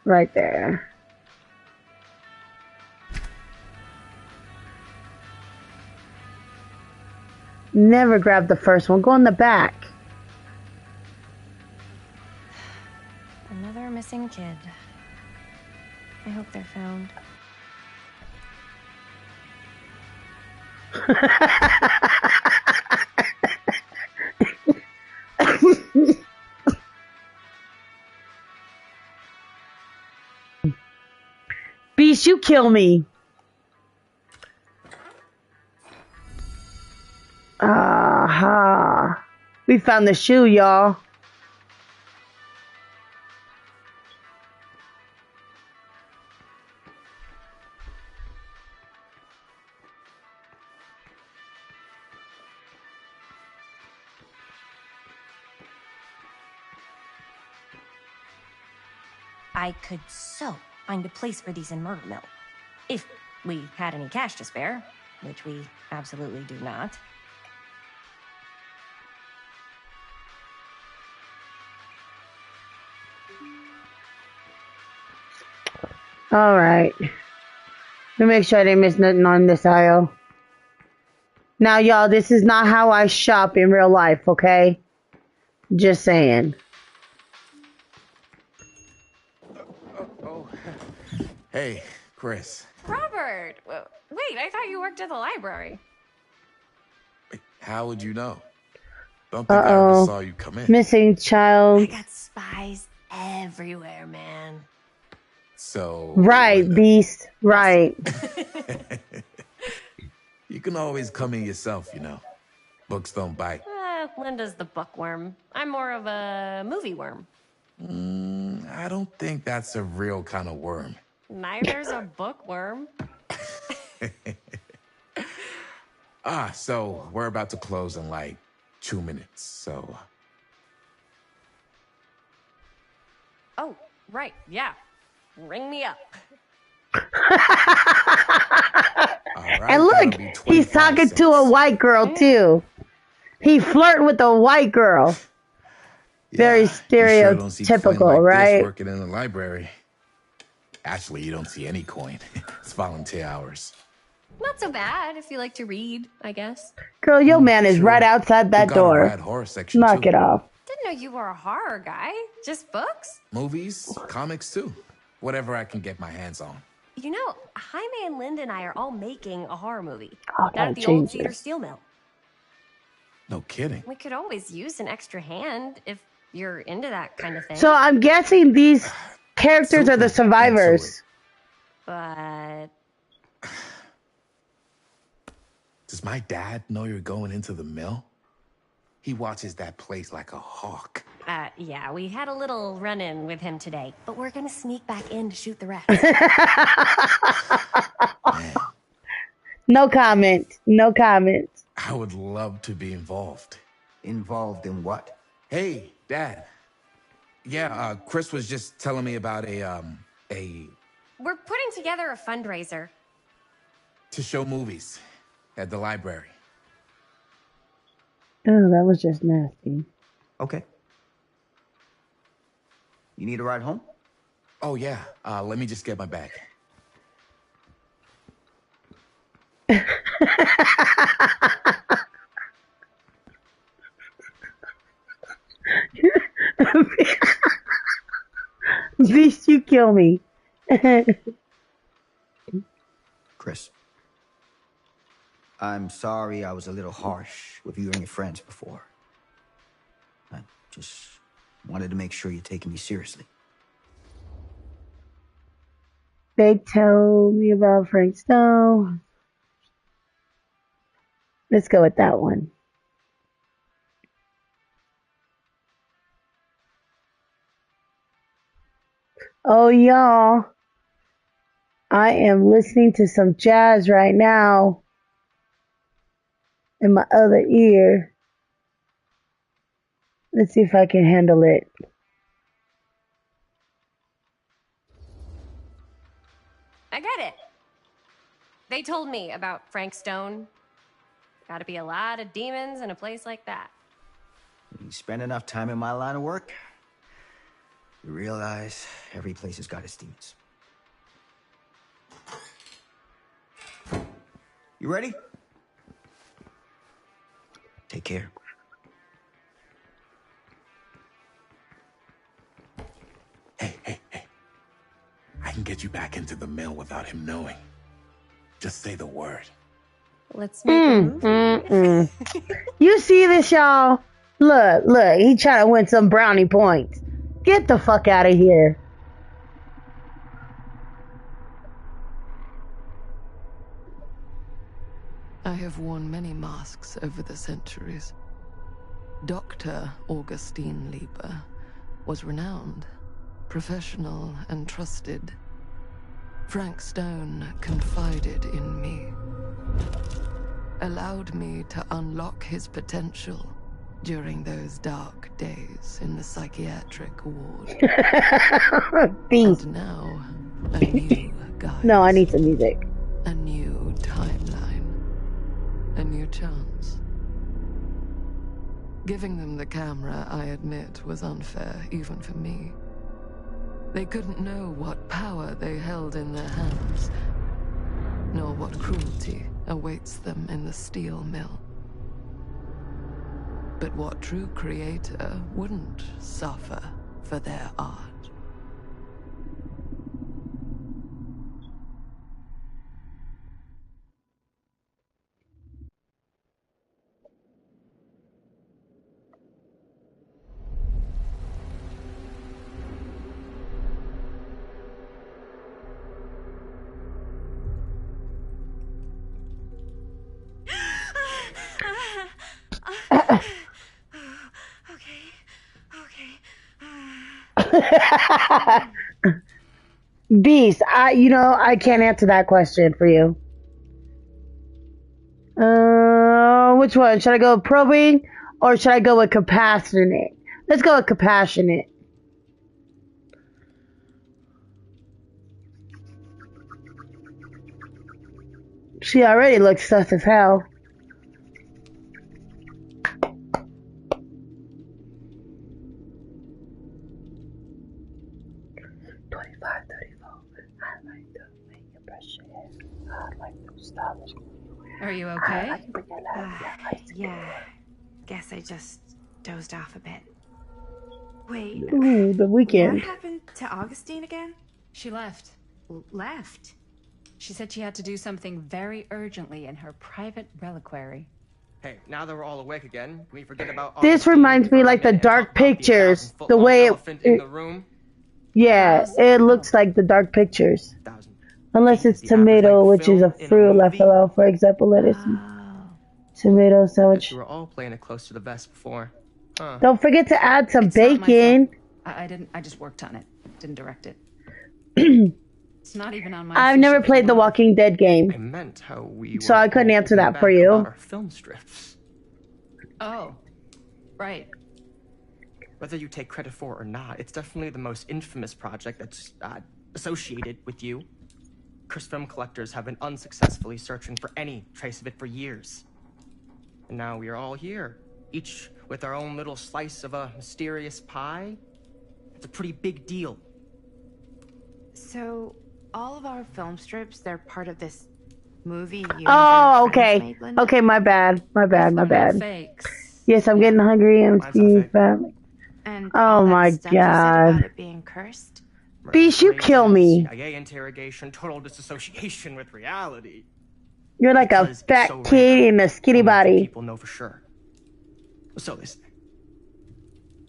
Right there. Never grab the first one. Go in the back. Another missing kid. I hope they're found. Beast, you kill me. Aha. We found the shoe, y'all. I could so find a place for these in Murder Mill. If we had any cash to spare, which we absolutely do not. Alright. Let me make sure I didn't miss nothing on this aisle. Now, y'all, this is not how I shop in real life, okay? Just saying. Hey, Chris. Robert! Wait, I thought you worked at the library. How would you know? Don't think I ever saw you come in. Missing child. I got spies everywhere, man. So... Right, Beast. Right. You can always come in yourself, you know. Books don't bite. Linda's the bookworm. I'm more of a movie worm. I don't think that's a real kind of worm. Neither's a bookworm. So we're about to close in like 2 minutes, so... Oh, right, yeah. Ring me up. And look, he's talking to a white girl, too. He flirting with a white girl. Very stereotypical, right? Working in the library. Actually, you don't see any coin. It's volunteer hours. Not so bad if you like to read, I guess. Girl, your man is right outside that door. Rad horror section Knock too. it off. Didn't know you were a horror guy. Just books? Movies, comics too. Whatever I can get my hands on. You know, Jaime and Linda and I are all making a horror movie. Oh, Down at the old Cedar Steel Mill. No kidding. We could always use an extra hand if you're into that kind of thing. So I'm guessing these characters are the survivors. But... Does my dad know you're going into the mill? He watches that place like a hawk. Yeah, we had a little run-in with him today, but we're gonna sneak back in to shoot the rest. No comment. No comment. I would love to be involved. Involved in what? Hey, Dad. Yeah, Chris was just telling me about a... We're putting together a fundraiser. to show movies at the library. Oh, that was just nasty. Okay. You need a ride home? Oh, yeah. Let me just get my bag. Beast, you kill me. Chris. I'm sorry I was a little harsh with you and your friends before. I just wanted to make sure you're taking me seriously. They tell me about Frank Stone. Let's go with that one. Oh, y'all. I am listening to some jazz right now in my other ear. Let's see if I can handle it. I get it. They told me about Frank Stone. Gotta be a lot of demons in a place like that. You spend enough time in my line of work, you realize every place has got its demons. You ready? Take care. Hey. I can get you back into the mill without him knowing. Just say the word. Let's make a movie. You see this, y'all? Look, he trying to win some brownie points. Get the fuck out of here. I have worn many masks over the centuries. Dr. Augustine Lieber was renowned, professional, and trusted. Frank Stone confided in me, allowed me to unlock his potential during those dark days in the psychiatric ward. Beast. And now, a new guide. No, I need some music. A new timeline. A new chance. Giving them the camera, I admit, was unfair, even for me. They couldn't know what power they held in their hands, nor what cruelty awaits them in the steel mill. But what true creator wouldn't suffer for their art? Beast, I can't answer that question for you. Which one? Should I go with probing or should I go with compassionate? Let's go with compassionate. She already looks sus as hell. Are you okay? Yeah. Guess I just dozed off a bit. Wait. Ooh, the weekend. What happened to Augustine again? She left. Left? She said she had to do something very urgently in her private reliquary. Hey, now that we're all awake again, can we forget about This reminds me like the Dark Pictures. The way in the room? Yeah, it looks like the Dark Pictures. Unless it's tomato, which is a fruit left alone. For example, lettuce, tomato sandwich. We were all playing it close to the vest before. Huh. Don't forget to add some It's not my bacon. fault. I didn't. I just worked on it. Didn't direct it. It's not even on my. I've never played the Walking Dead I game, meant how we so were I couldn't all answer looking that for back you. about our film strips. Oh, right. Whether you take credit for it or not, it's definitely the most infamous project that's associated with you. Cursed film collectors have been unsuccessfully searching for any trace of it for years. And now we are all here, each with our own little slice of a mysterious pie. It's a pretty big deal. So, all of our film strips, they're part of this movie you and Oh, your okay. friends made, Linda? Okay, my bad. My bad. Fakes. Yes, I'm getting hungry and being fat. And Oh all that my stuff you said god. about it being cursed? Beast, you kill me. CIA interrogation, total disassociation with reality. You're like a Because it's fat so kid rare, in a skinny only a few body. people know for sure. So listen,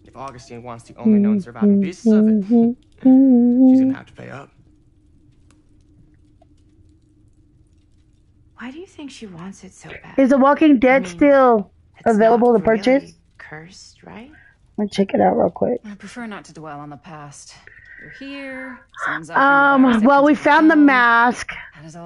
if Augustine wants the only known surviving pieces of it, she's gonna have to pay up. Why do you think she wants it so bad? Is The Walking Dead still available to not really purchase? cursed, right? I'll check it out real quick. I prefer not to dwell on the past. You're here. Someone's offering Well, we found the mask.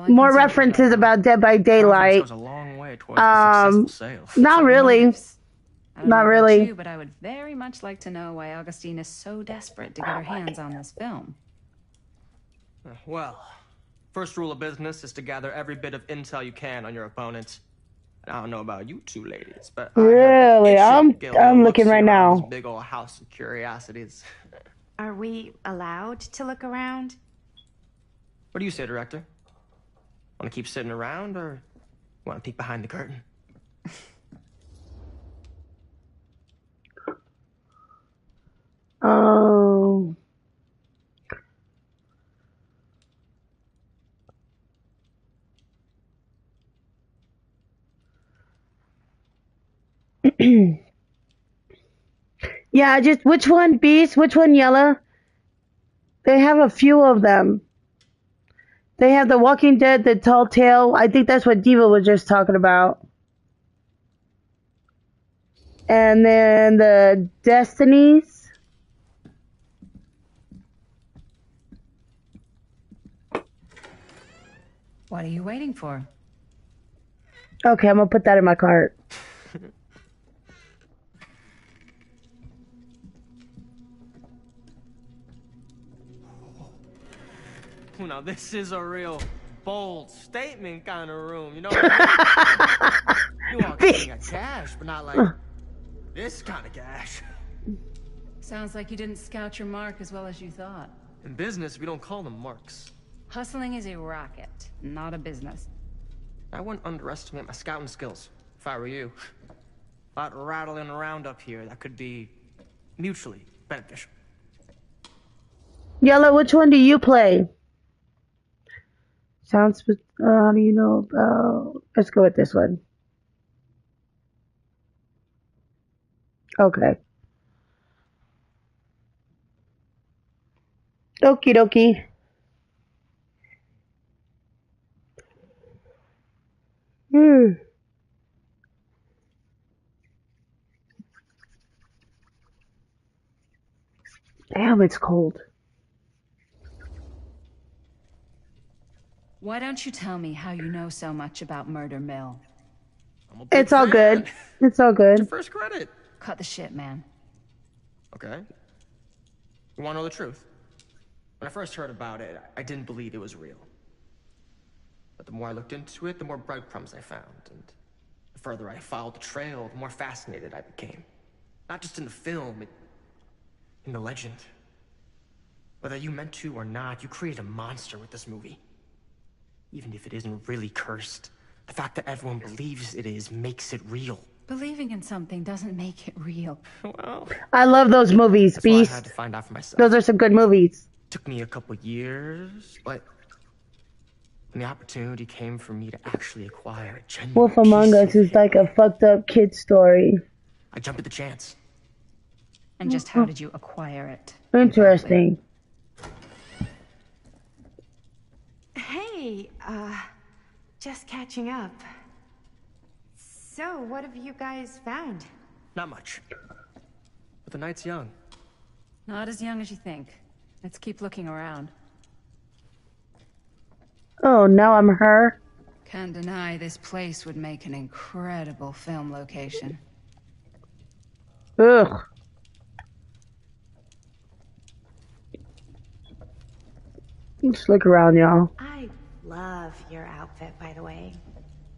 More references about Dead by Daylight. Goes a long way towards the successful sale. Not really. I don't Not know about really. you, but I would very much like to know why Augustine is so desperate to get her hands on this film. Well, first rule of business is to gather every bit of intel you can on your opponents. And I don't know about you two ladies, but Really, I'm looking right now. Big old house of curiosities. Are we allowed to look around? What do you say, director? Want to keep sitting around, or want to peek behind the curtain? Oh. Yeah, just which one, Beast? Which one, Yellow? They have a few of them. They have The Walking Dead, The Tall Tale. I think that's what Diva was just talking about. And then the Destinies. What are you waiting for? Okay, I'm gonna put that in my cart. Now, this is a real bold statement kind of room. You know what I mean? You want getting a cash, but not like this kind of cash. Sounds like you didn't scout your mark as well as you thought. In business, we don't call them marks. Hustling is a racket, not a business. I wouldn't underestimate my scouting skills, if I were you. A lot rattling around up here that could be mutually beneficial. Yellow, which one do you play? Sounds, how do you know about... Let's go with this one. Okay. Okie dokie. Damn, it's cold. Why don't you tell me how you know so much about Murder Mill? It's all good. It's all good. First credit. Cut the shit, man. Okay. You want to know the truth? When I first heard about it, I didn't believe it was real. But the more I looked into it, the more breadcrumbs I found. And the further I followed the trail, the more fascinated I became. Not just in the film, in the legend. Whether you meant to or not, you created a monster with this movie. Even if it isn't really cursed, the fact that everyone believes it is makes it real. Believing in something doesn't make it real. Well, I love those movies, that's why I Beast. had to find out for myself. Those are some good movies. Took me a couple years, but when the opportunity came for me to actually acquire a genuine Wolf Among Us is like a fucked up kid story. I jumped at the chance. And just how did you acquire it? Interesting. Hey, just catching up. So, what have you guys found? Not much. But the night's young. Not as young as you think. Let's keep looking around. Oh, now I'm her. Can't deny this place would make an incredible film location. Ugh. Let's look around, y'all. I love your outfit, by the way.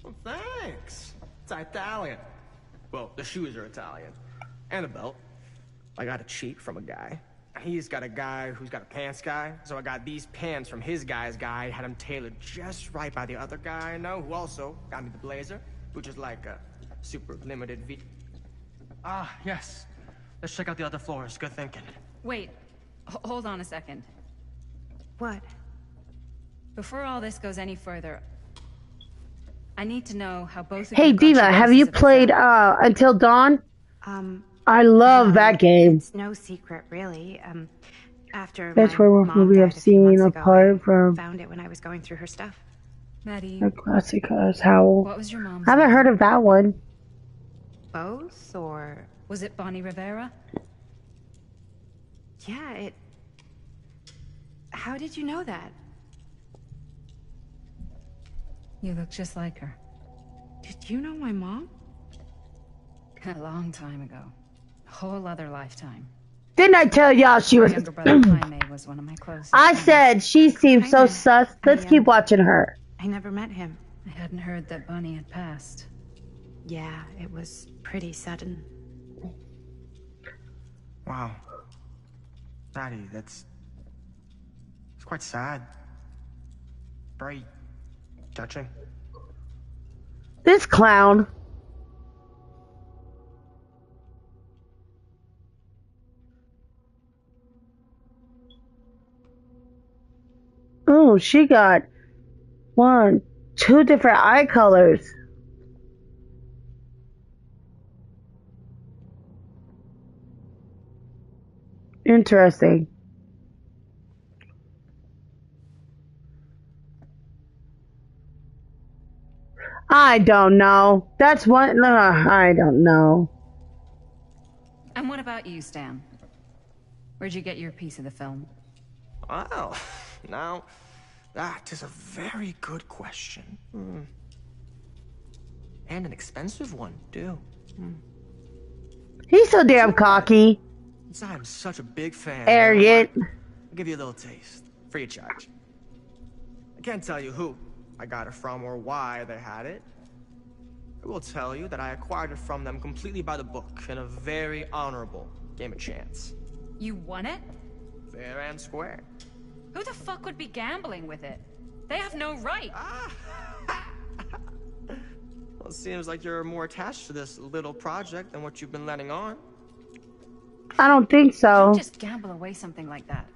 Well, thanks. It's Italian. Well, the shoes are Italian. And a belt. I got a cheat from a guy. He's got a guy who's got a pants guy. So I got these pants from his guy's guy, had them tailored just right by the other guy I know, who also got me the blazer, which is like a super limited V. Ah, yes. Let's check out the other floors. Good thinking. Wait, hold on a second. What? Before all this goes any further, I need to know how both of Hey, you got Diva, your have pieces you of the played film. Until Dawn? I love that game. It's no secret, really. After Best my werewolf mom movie died I've a few seen months ago, apart I from found it when I was going through her stuff. Maddie, a classic Howl. what was your mom's I haven't heard of that one. Both, or Was it Bonnie Rivera? yeah, How did you know that? You look just like her. Did you know my mom? A long time ago. A whole other lifetime. Didn't I tell y'all she was? My younger brother Jaime was one of my closest I friends. said she seems so sus. Let's keep watching her. I never met him. I hadn't heard that Bunny had passed. Yeah, it was pretty sudden. Wow. Maddie, it's quite sad. Very touching. This clown. Oh, she got 1, 2 different eye colors. Interesting. I don't know. That's what. I don't know. And what about you, Stan? Where'd you get your piece of the film? Well, now, that is a very good question. And an expensive one, too. He's so damn cocky. Since I'm such a big fan, Arrogant. I'll give you a little taste, free of charge. I can't tell you who I got it from or why they had it. I will tell you that I acquired it from them completely by the book in a very honorable game of chance. You won it? Fair and square. Who the fuck would be gambling with it? They have no right. Well, it seems like you're more attached to this little project than what you've been letting on. I don't think so. Don't just gamble away something like that.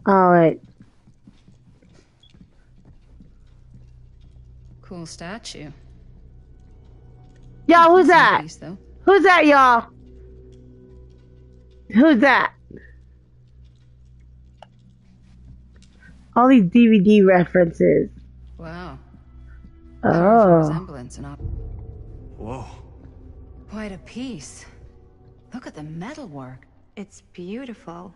All right. Cool statue. Y'all, who's that? Piece, though. Who's that, y'all? Who's that? All these DVD references. Wow. Oh. Resemblance and Whoa. Quite a piece. Look at the metalwork. It's beautiful.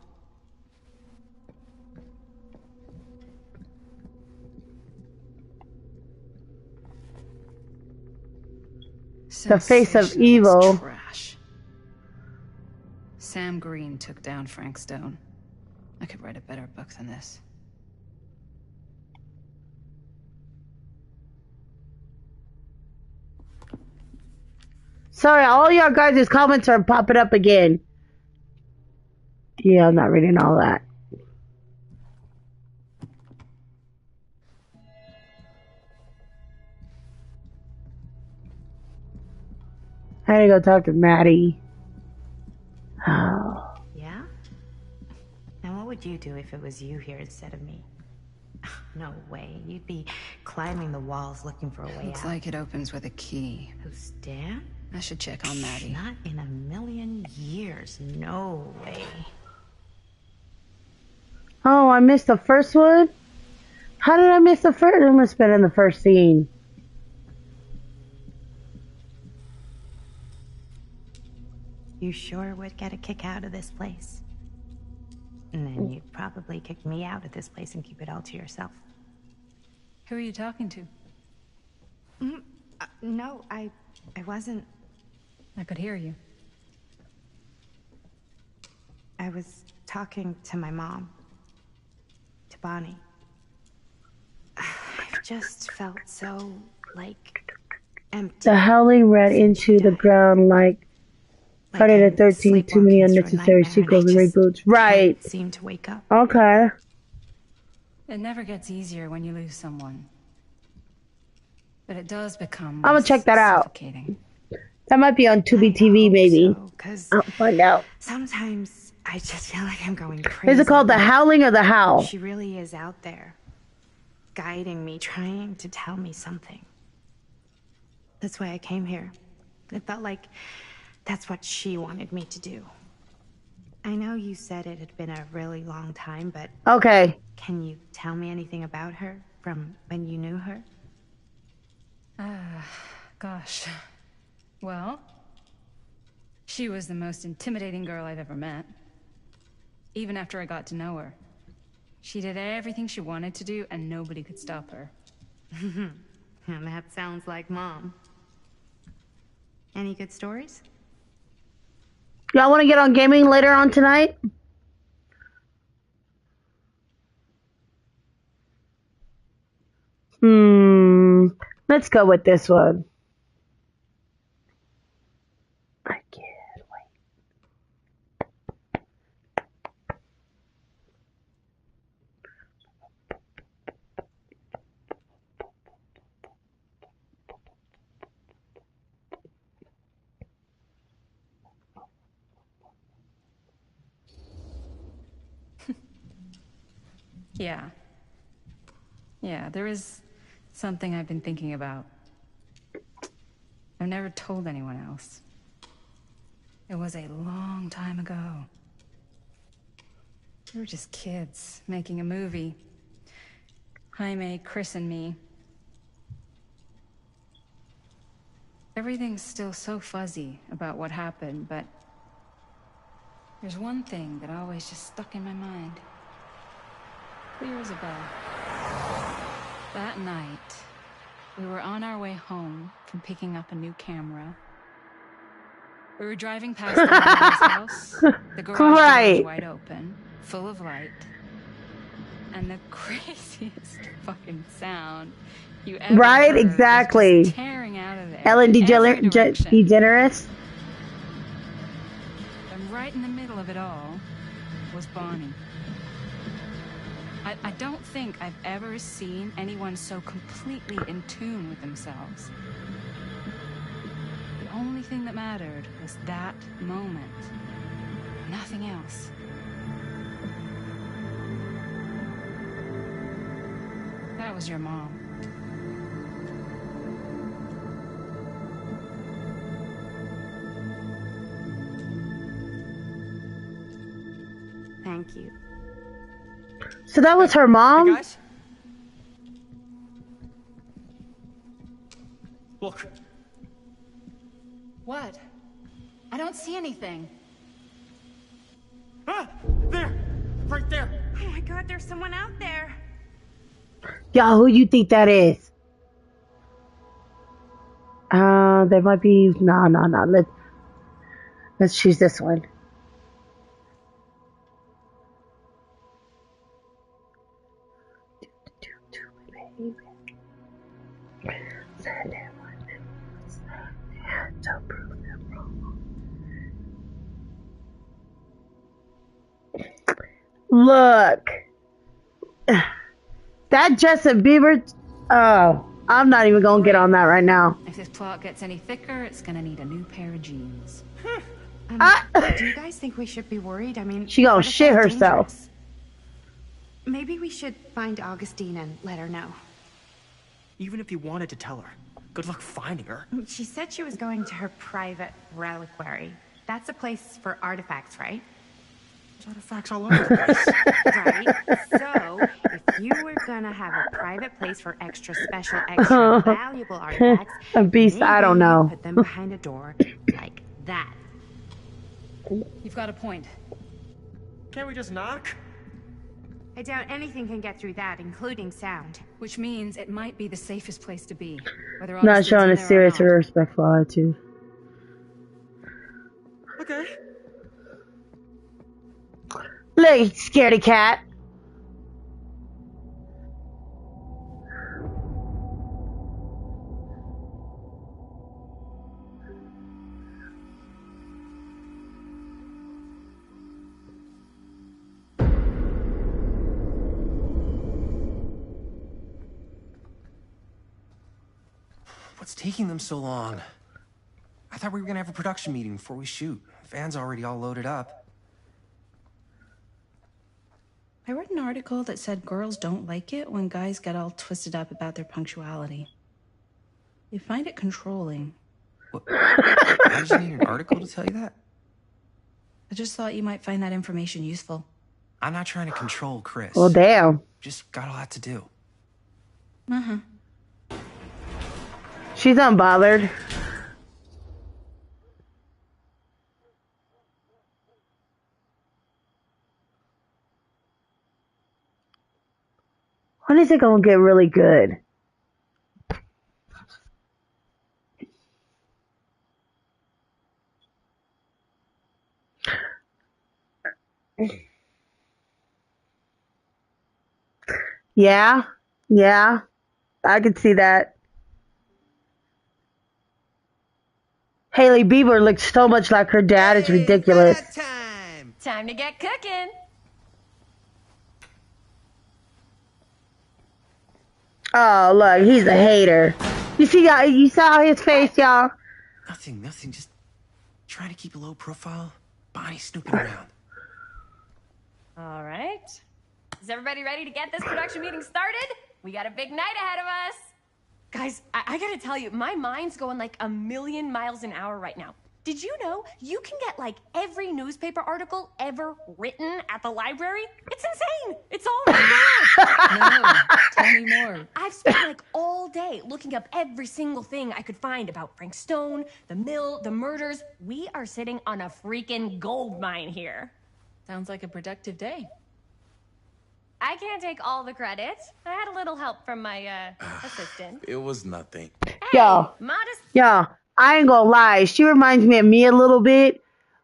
The face of Sensationalist evil. Trash. Sam Green took down Frank Stone. I could write a better book than this. Sorry, all y'all guys' comments are popping up again. Yeah, I'm not reading all that. I had to go talk to Maddie. Oh. Yeah? And what would you do if it was you here instead of me? No way. You'd be climbing the walls looking for a way Looks out. like it opens with a key. Who's Dan? I should check on Maddie. Not in a million years. No way. Oh, I missed the first one? How did I miss the first? It must have been in the first scene. You sure would get a kick out of this place. And then you'd probably kick me out of this place and keep it all to yourself. Who are you talking to? No, I wasn't. I could hear you. I was talking to my mom. To Bonnie. I've just felt so, like, empty. The howling ran into the ground like Friday the 13th. Too many unnecessary sequels and reboots. Right. Seem to wake up. Okay. It never gets easier when you lose someone. But it does become I'm gonna check that out. suffocating. That might be on Tubi TV, maybe. I'll find out. Sometimes I just feel like I'm going crazy. Is it called The Howling or The Howl? She really is out there. guiding me, trying to tell me something. That's why I came here. It felt like that's what she wanted me to do. I know you said it had been a really long time, but... Okay. Can you tell me anything about her from when you knew her? Gosh. Well, she was the most intimidating girl I've ever met. Even after I got to know her. She did everything she wanted to do, and nobody could stop her. That sounds like Mom. Any good stories? Y'all want to get on gaming later on tonight? Let's go with this one. I can't wait. Yeah, there is something I've been thinking about. I've never told anyone else. It was a long time ago. We were just kids making a movie. Jaime, Chris, and me. Everything's still so fuzzy about what happened, but there's one thing that always just stuck in my mind. Clear as a bell. That night, we were on our way home from picking up a new camera. We were driving past the neighbor's house. The garage door was wide open, full of light. And the craziest fucking sound you ever heard exactly. was just tearing out of there. Ellen DeGeneres. And right in the middle of it all was Bonnie. I don't think I've ever seen anyone so completely in tune with themselves. The only thing that mattered was that moment. Nothing else. That was your mom. Thank you. So that was her mom? Hey guys? Look. What? I don't see anything. Ah! There! Right there! Oh my god, there's someone out there. Y'all, who you think that is? There might be... No. Let's choose this one. Don't prove them wrong. Look. That Justin Bieber... Oh, I'm not even gonna get on that right now. If this plot gets any thicker, it's gonna need a new pair of jeans. Do you guys think we should be worried? I mean... She gonna shit herself. Dangerous? Maybe we should find Augustine and let her know. Even if you wanted to tell her, good luck finding her. She said she was going to her private reliquary. That's a place for artifacts, right? There's artifacts all over the place. Right? So, if you were gonna have a private place for extra valuable artifacts, a beast, I don't know. Put them behind a door like that. You've got a point. Can't we just knock? I doubt anything can get through that, including sound. Which means it might be the safest place to be. Whether Not Augustine's showing in a there or serious not. or respectful attitude. Okay. Look, scaredy cat. What's taking them so long? I thought we were gonna have a production meeting before we shoot. Van's already all loaded up. I read an article that said girls don't like it when guys get all twisted up about their punctuality. They find it controlling. Why did you need an article to tell you that? I just thought you might find that information useful. I'm not trying to control Chris. Well, damn. Just got a lot to do. Uh-huh. She's unbothered. When is it gonna get really good? Yeah, I could see that. Hailey Bieber looks so much like her dad. It's ridiculous. Time to get cooking. Oh, look, he's a hater. You saw his face, y'all. Nothing. Just trying to keep a low profile. Bonnie snooping around. All right. Is everybody ready to get this production meeting started? We got a big night ahead of us. Guys, I gotta tell you, my mind's going like a million miles an hour right now. Did you know you can get like every newspaper article ever written at the library? It's insane. It's all right there. No, tell me more. I've spent like all day looking up every single thing I could find about Frank Stone, the mill, the murders. We are sitting on a freaking gold mine here. Sounds like a productive day. I can't take all the credit. I had a little help from my assistant. It was nothing. Yo, I ain't gonna lie. She reminds me of me a little bit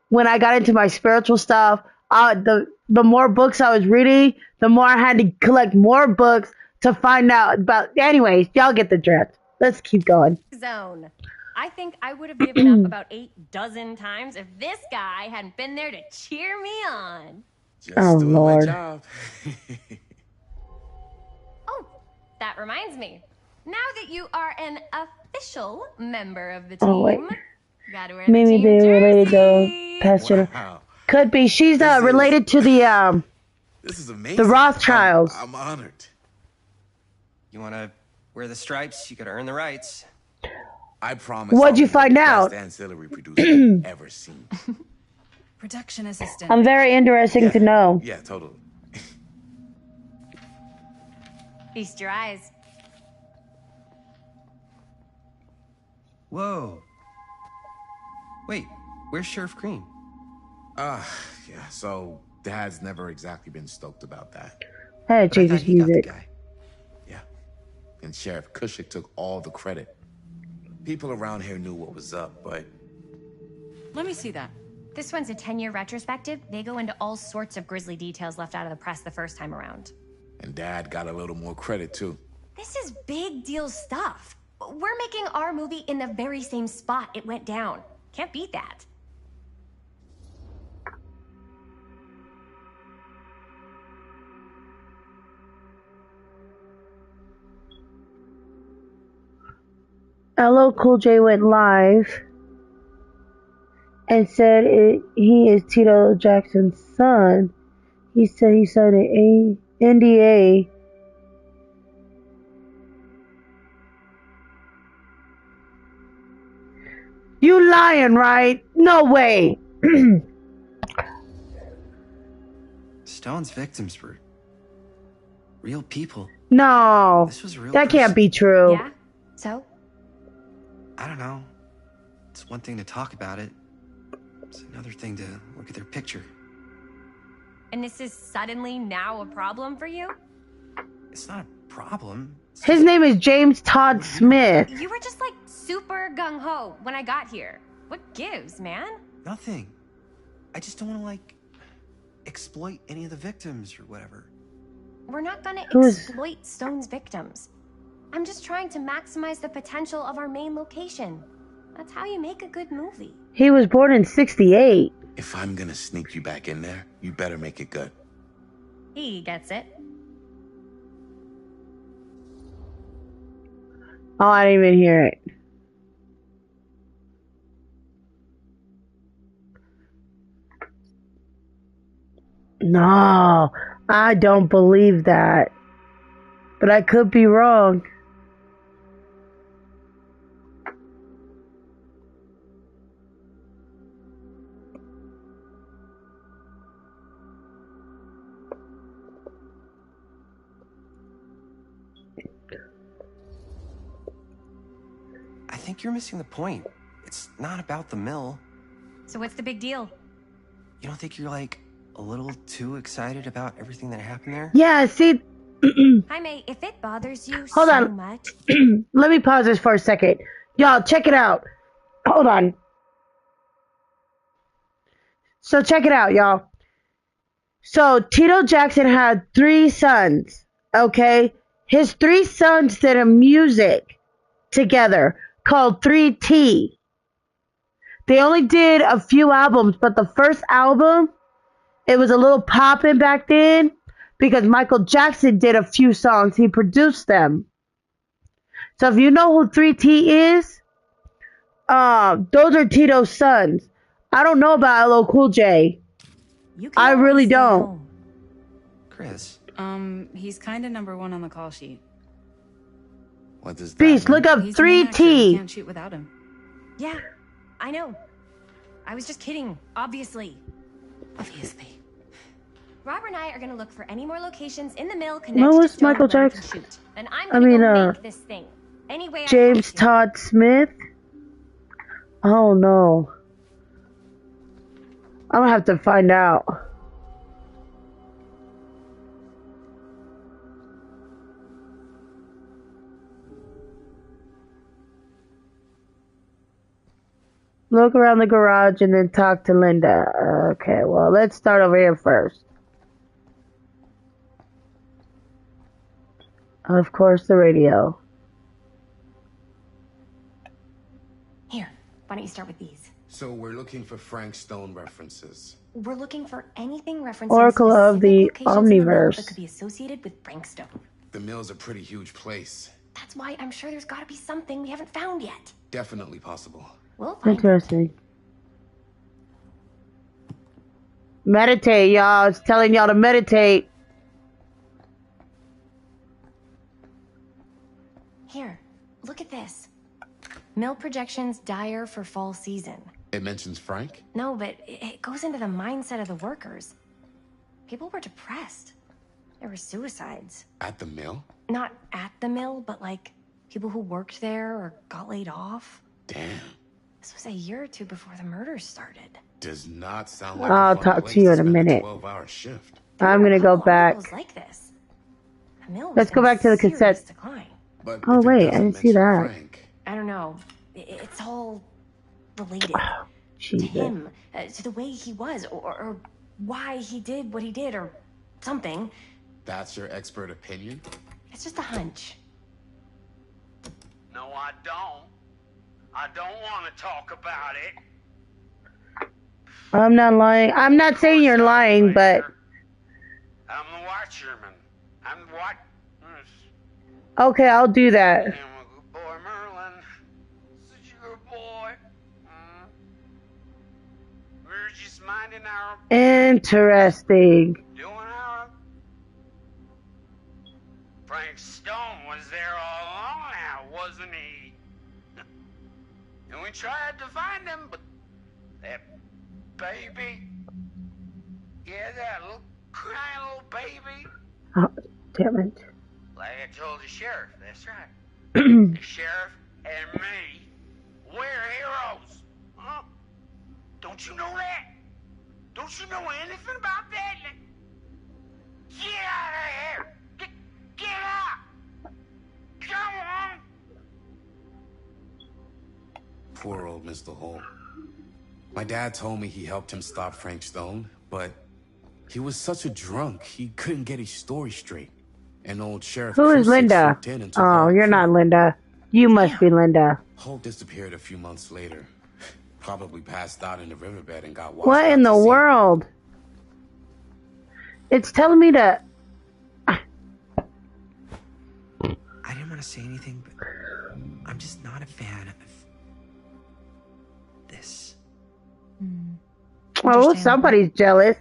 when I got into my spiritual stuff. The more books I was reading, the more I had to collect more books to find out about. Anyways, y'all get the drift. Let's keep going. Zone. I think I would have given up about 8 dozen times if this guy hadn't been there to cheer me on. Just Oh, doing Lord. my job. Oh, that reminds me. Now that you are an official member of the team, Oh, wait. you gotta wear the Maybe team they're related jersey. to Pastor. Wow. Could be. She's related to the This is amazing. the Rothschilds. I'm honored. You want to wear the stripes? You got to earn the rights. I promise. What'd I'll you be the find best out? ancillary producer you've ever seen. Production assistant. I'm very interesting to know. Yeah, totally. Feast your eyes. Whoa. Wait, where's Sheriff Green? Yeah, so Dad's never exactly been stoked about that. I had to change his music. Yeah. And Sheriff Cushik took all the credit. People around here knew what was up, but... Let me see that. This one's a 10-year retrospective. They go into all sorts of grisly details left out of the press the first time around. And Dad got a little more credit, too. This is big deal stuff. We're making our movie in the very same spot it went down. Can't beat that. LL Cool J went live and said he is Tito Jackson's son. He said he signed an NDA. You lying, right? No way. Stone's victims were real people. No, This was a real that can't be true. Yeah? So? I don't know. It's one thing to talk about it. It's another thing to look at their picture. And this is suddenly now a problem for you? It's not a problem. His name is James Todd Smith. You were just like super gung-ho when I got here. What gives, man? Nothing. I just don't want to, like, exploit any of the victims or whatever. We're not gonna Who's- exploit Stone's victims. I'm just trying to maximize the potential of our main location. That's how you make a good movie. He was born in '68. If I'm gonna sneak you back in there, you better make it good. He gets it. Oh, I didn't even hear it. No, I don't believe that. But I could be wrong. I think you're missing the point. It's not about the mill. So what's the big deal? You don't think you're like a little too excited about everything that happened there? Yeah, see. Jaime, if it bothers you Hold so on. much. Let me pause this for a second. Y'all, check it out. Hold on. So check it out, y'all. So Tito Jackson had 3 sons, okay? His 3 sons did a music together called 3T. They only did a few albums, but the first album, it was a little poppin' back then because Michael Jackson did a few songs. He produced them. So if you know who 3T is, those are Tito's sons. I don't know about LL Cool J. I really don't. Chris. He's kind of number 1 on the call sheet. What does that Beast, mean? look up He's the main actor. We 3T. can't shoot without him. Yeah, I know. I was just kidding, obviously. Obviously. Robert and I are gonna look for any more locations in the mill connected What was to Stone Michael where we can Jackson? shoot. And I'm I gonna mean, go make this thing. Anyway, I James have to. Todd Smith? Oh no. I'm gonna have to find out. Look around the garage and then talk to Linda. Okay, well, let's start over here first. Of course, the radio. Here, why don't you start with these? So we're looking for Frank Stone references. We're looking for anything referencing Oracle of the specific locations in the mill Omniverse. that could be associated with Frank Stone. The mill's a pretty huge place. That's why I'm sure there's gotta be something we haven't found yet. Definitely possible. We'll find it. Interesting. Meditate, y'all. It's telling y'all to meditate. Here, look at this. Mill projections dire for fall season. It mentions Frank? No, but it goes into the mindset of the workers. People were depressed. There were suicides. At the mill? Not at the mill, but like people who worked there or got laid off. Damn. This was a year or 2 before the murders started. Does not sound like I'll a fun talk place to you in a spend minute. 12-hour shift. I'm gonna go Couple back. articles like this. The mill was Let's go in back to the serious cassette. decline. But Oh, if it wait, I doesn't didn't see mention that. Frank, I don't know. It's all related to Jesus. him, to the way he was, or why he did what he did, or something. that's your expert opinion? It's just a hunch. No, I don't. I don't want to talk about it. I'm not lying. I'm not saying you're lying, but I'm the watcherman. I'm what? okay, I'll do that. I'm a good boy, Merlin. Such a good boy. We're just minding our Interesting. doing our. Frank Stone was there all along now, wasn't he? And we tried to find him, but that baby, yeah, that little crying little baby. Oh, damn it. Like I told the sheriff, that's right. The sheriff and me, we're heroes. Huh? Don't you know that? Don't you know anything about that? Get out of here! Get out! Come on! Poor old Mr. Hall. My dad told me he helped him stop Frank Stone, but he was such a drunk, he couldn't get his story straight. And old Sheriff Who is Cusick Linda? swooped in and took Oh, all the you're not credit. Linda. You must be Linda. Holt disappeared a few months later. Probably passed out in the riverbed and got washed What out in to the sea. world? It's telling me to. I didn't want to say anything, but I'm just not a fan of this. Oh, somebody's jealous.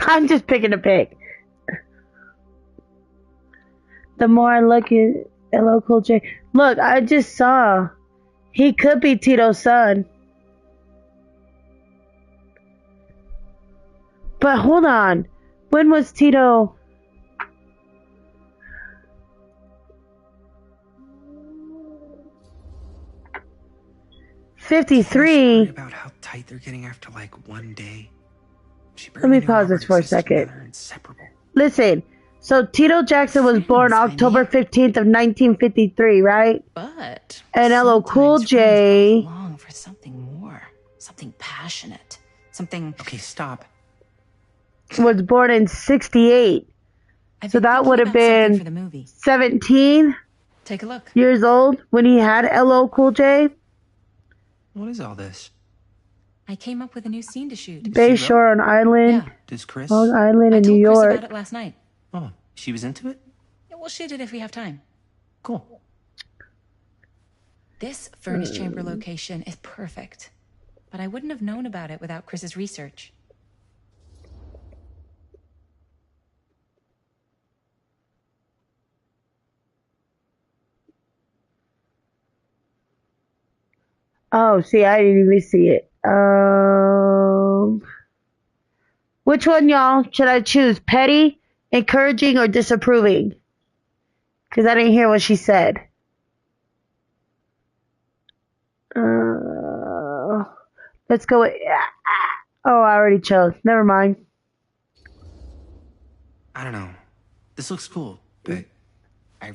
I'm just picking a pick. The more I look at LL Cool J. Look, I just saw. He could be Tito's son. But hold on. When was Tito? '53. About how tight they're getting after like one day. Let me pause this for a second. Listen. So Tito Jackson was born October 15th of 1953, right? But and LL Cool J long for something more, something passionate, something. Okay, stop. Was born in '68, so that would have been 17. Take a look. Years old when he had LL Cool J. What is all this? I came up with a new scene to shoot. Bayshore on Island. Yeah. Does Chris? Long Island in New Chris York. about it last night. Oh, she was into it? Yeah, we'll shoot it if we have time. Cool. This furnace chamber location is perfect, but I wouldn't have known about it without Chris's research. Oh, see, I didn't even see it. Which one, y'all, should I choose? Petty, encouraging, or disapproving? Because I didn't hear what she said. Let's go with... Oh, I already chose. Never mind. I don't know. This looks cool, but I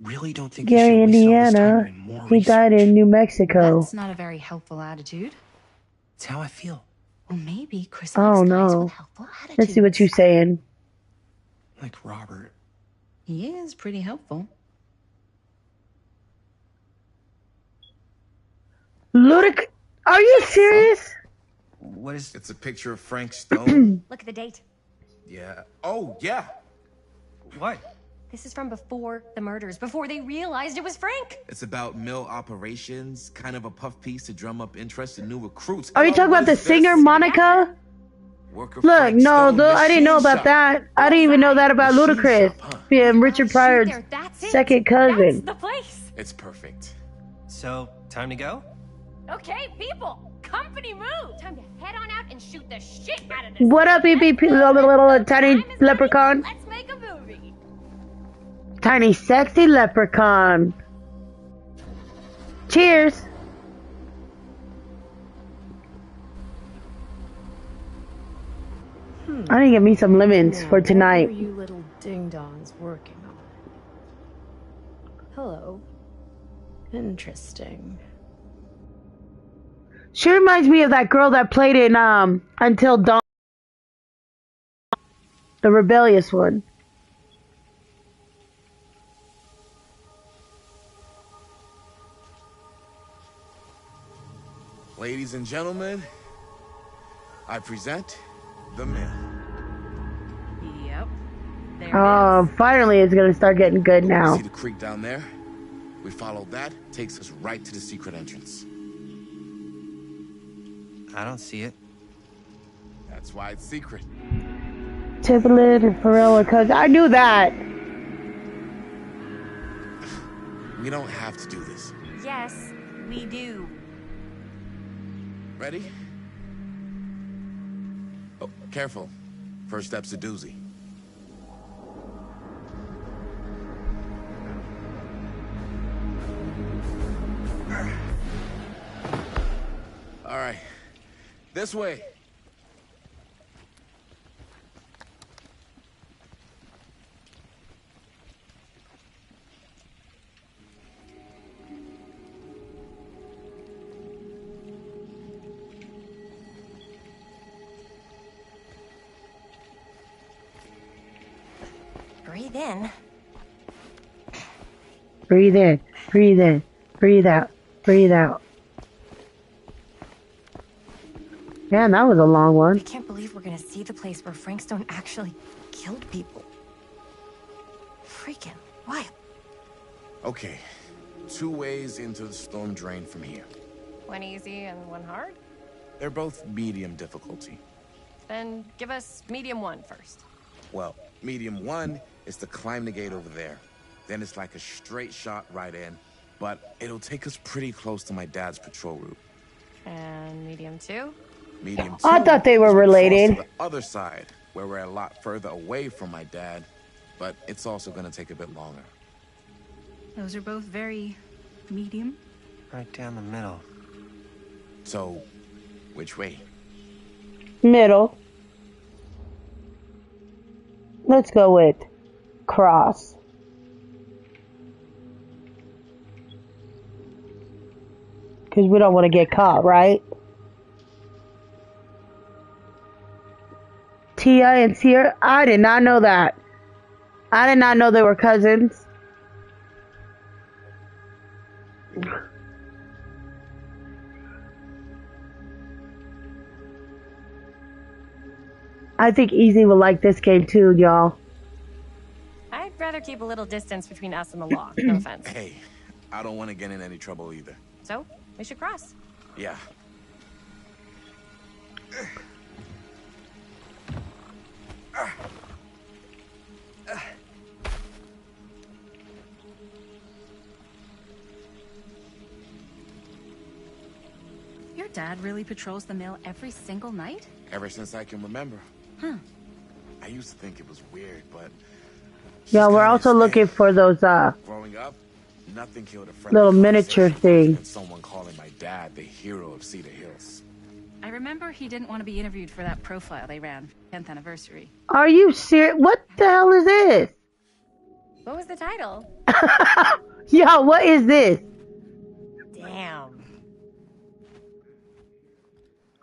really don't think Gary, you should waste all this time Indiana. doing more He died in New Mexico. That's not a very helpful attitude. It's how I feel. Well, maybe Chris Oh, likes guys no. with helpful attitudes. Let's see what you're saying. Like Robert. He is pretty helpful. Ludic... Are you serious? What is... It's a picture of Frank Stone. Look at the date. Yeah. Oh, yeah. What? This is from before the murders, before they realized it was Frank. It's about mill operations, kind of a puff piece to drum up interest in new recruits. Are you talking about the singer Monica? Look, no, I didn't know about that. I didn't even know that about Ludacris being Richard Pryor's second cousin. The place. It's perfect. So, time to go? Okay, people, company move. Time to head on out and shoot the shit out of this. What up, EPP, little tiny leprechaun? Let's make a movie. Tiny sexy leprechaun. Cheers. I need to get me some lemons for tonight. What are you little ding-dongs working on? Hello. Interesting. She reminds me of that girl that played in Until Dawn, the rebellious one. Ladies and gentlemen, I present The Mill. Yep. Finally it's gonna start getting good now. See the creek down there? We follow that, takes us right to the secret entrance. I don't see it. That's why it's secret. Timberland and Pharrell are cousins. I knew that. We don't have to do this. Yes, we do. Ready? Oh, careful. First step's a doozy. All right. This way. Breathe in. Breathe in, breathe in, breathe out, breathe out. Man, that was a long one. I can't believe we're gonna see the place where Frank Stone actually killed people. Freaking wild. Okay. 2 ways into the storm drain from here. One easy and one hard? They're both medium difficulty. Then give us medium 1 first. Well, medium 1 is to climb the gate over there. Then it's like a straight shot right in, but it'll take us pretty close to my dad's patrol route. And medium 2? Medium 2 I thought they were is we cross related. to the other side, where we're a lot further away from my dad, but it's also gonna take a bit longer. Those are both very medium. Right down the middle. So, which way? Middle. Let's go with cross. Because we don't want to get caught, right? Tia and Sierra? I did not know that. I did not know they were cousins. I think Easy will like this game too, y'all. I'd rather keep a little distance between us and the law. No offense. Hey, I don't want to get in any trouble either. So, we should cross. Yeah. Your dad really patrols the mill every single night? Ever since I can remember. Huh. I used to think it was weird, but Yeah, we're also looking for those growing up, nothing killed a friend. little miniature things. And someone calling my dad the hero of Cedar Hills. I remember he didn't want to be interviewed for that profile they ran for 10th anniversary. Are you serious? What the hell is this? What was the title? Yo, what is this? Damn.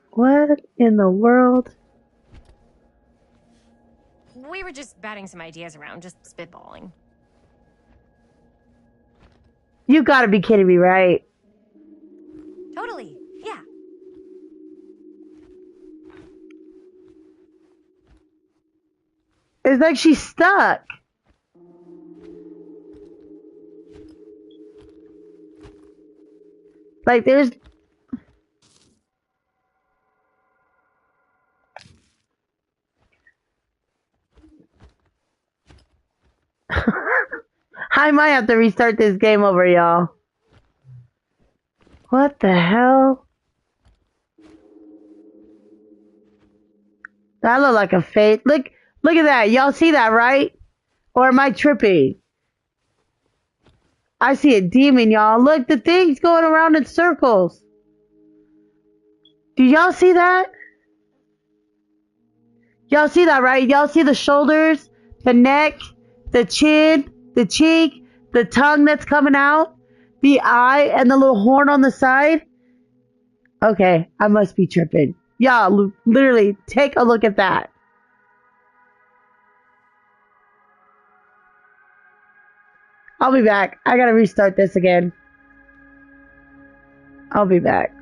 What in the world? We were just batting some ideas around, just spitballing. You gotta be kidding me, right? Totally. Yeah. It's like she's stuck. Like there's I might have to restart this game over, y'all. What the hell? That looked like a fake. Look at that. Y'all see that, right? Or am I tripping? I see a demon, y'all. Look, the thing's going around in circles. Do y'all see that? Y'all see that, right? Y'all see the shoulders, the neck, the chin, the cheek, the tongue that's coming out, the eye, and the little horn on the side? Okay, I must be tripping. Y'all, literally, take a look at that. I'll be back. I gotta restart this again. I'll be back.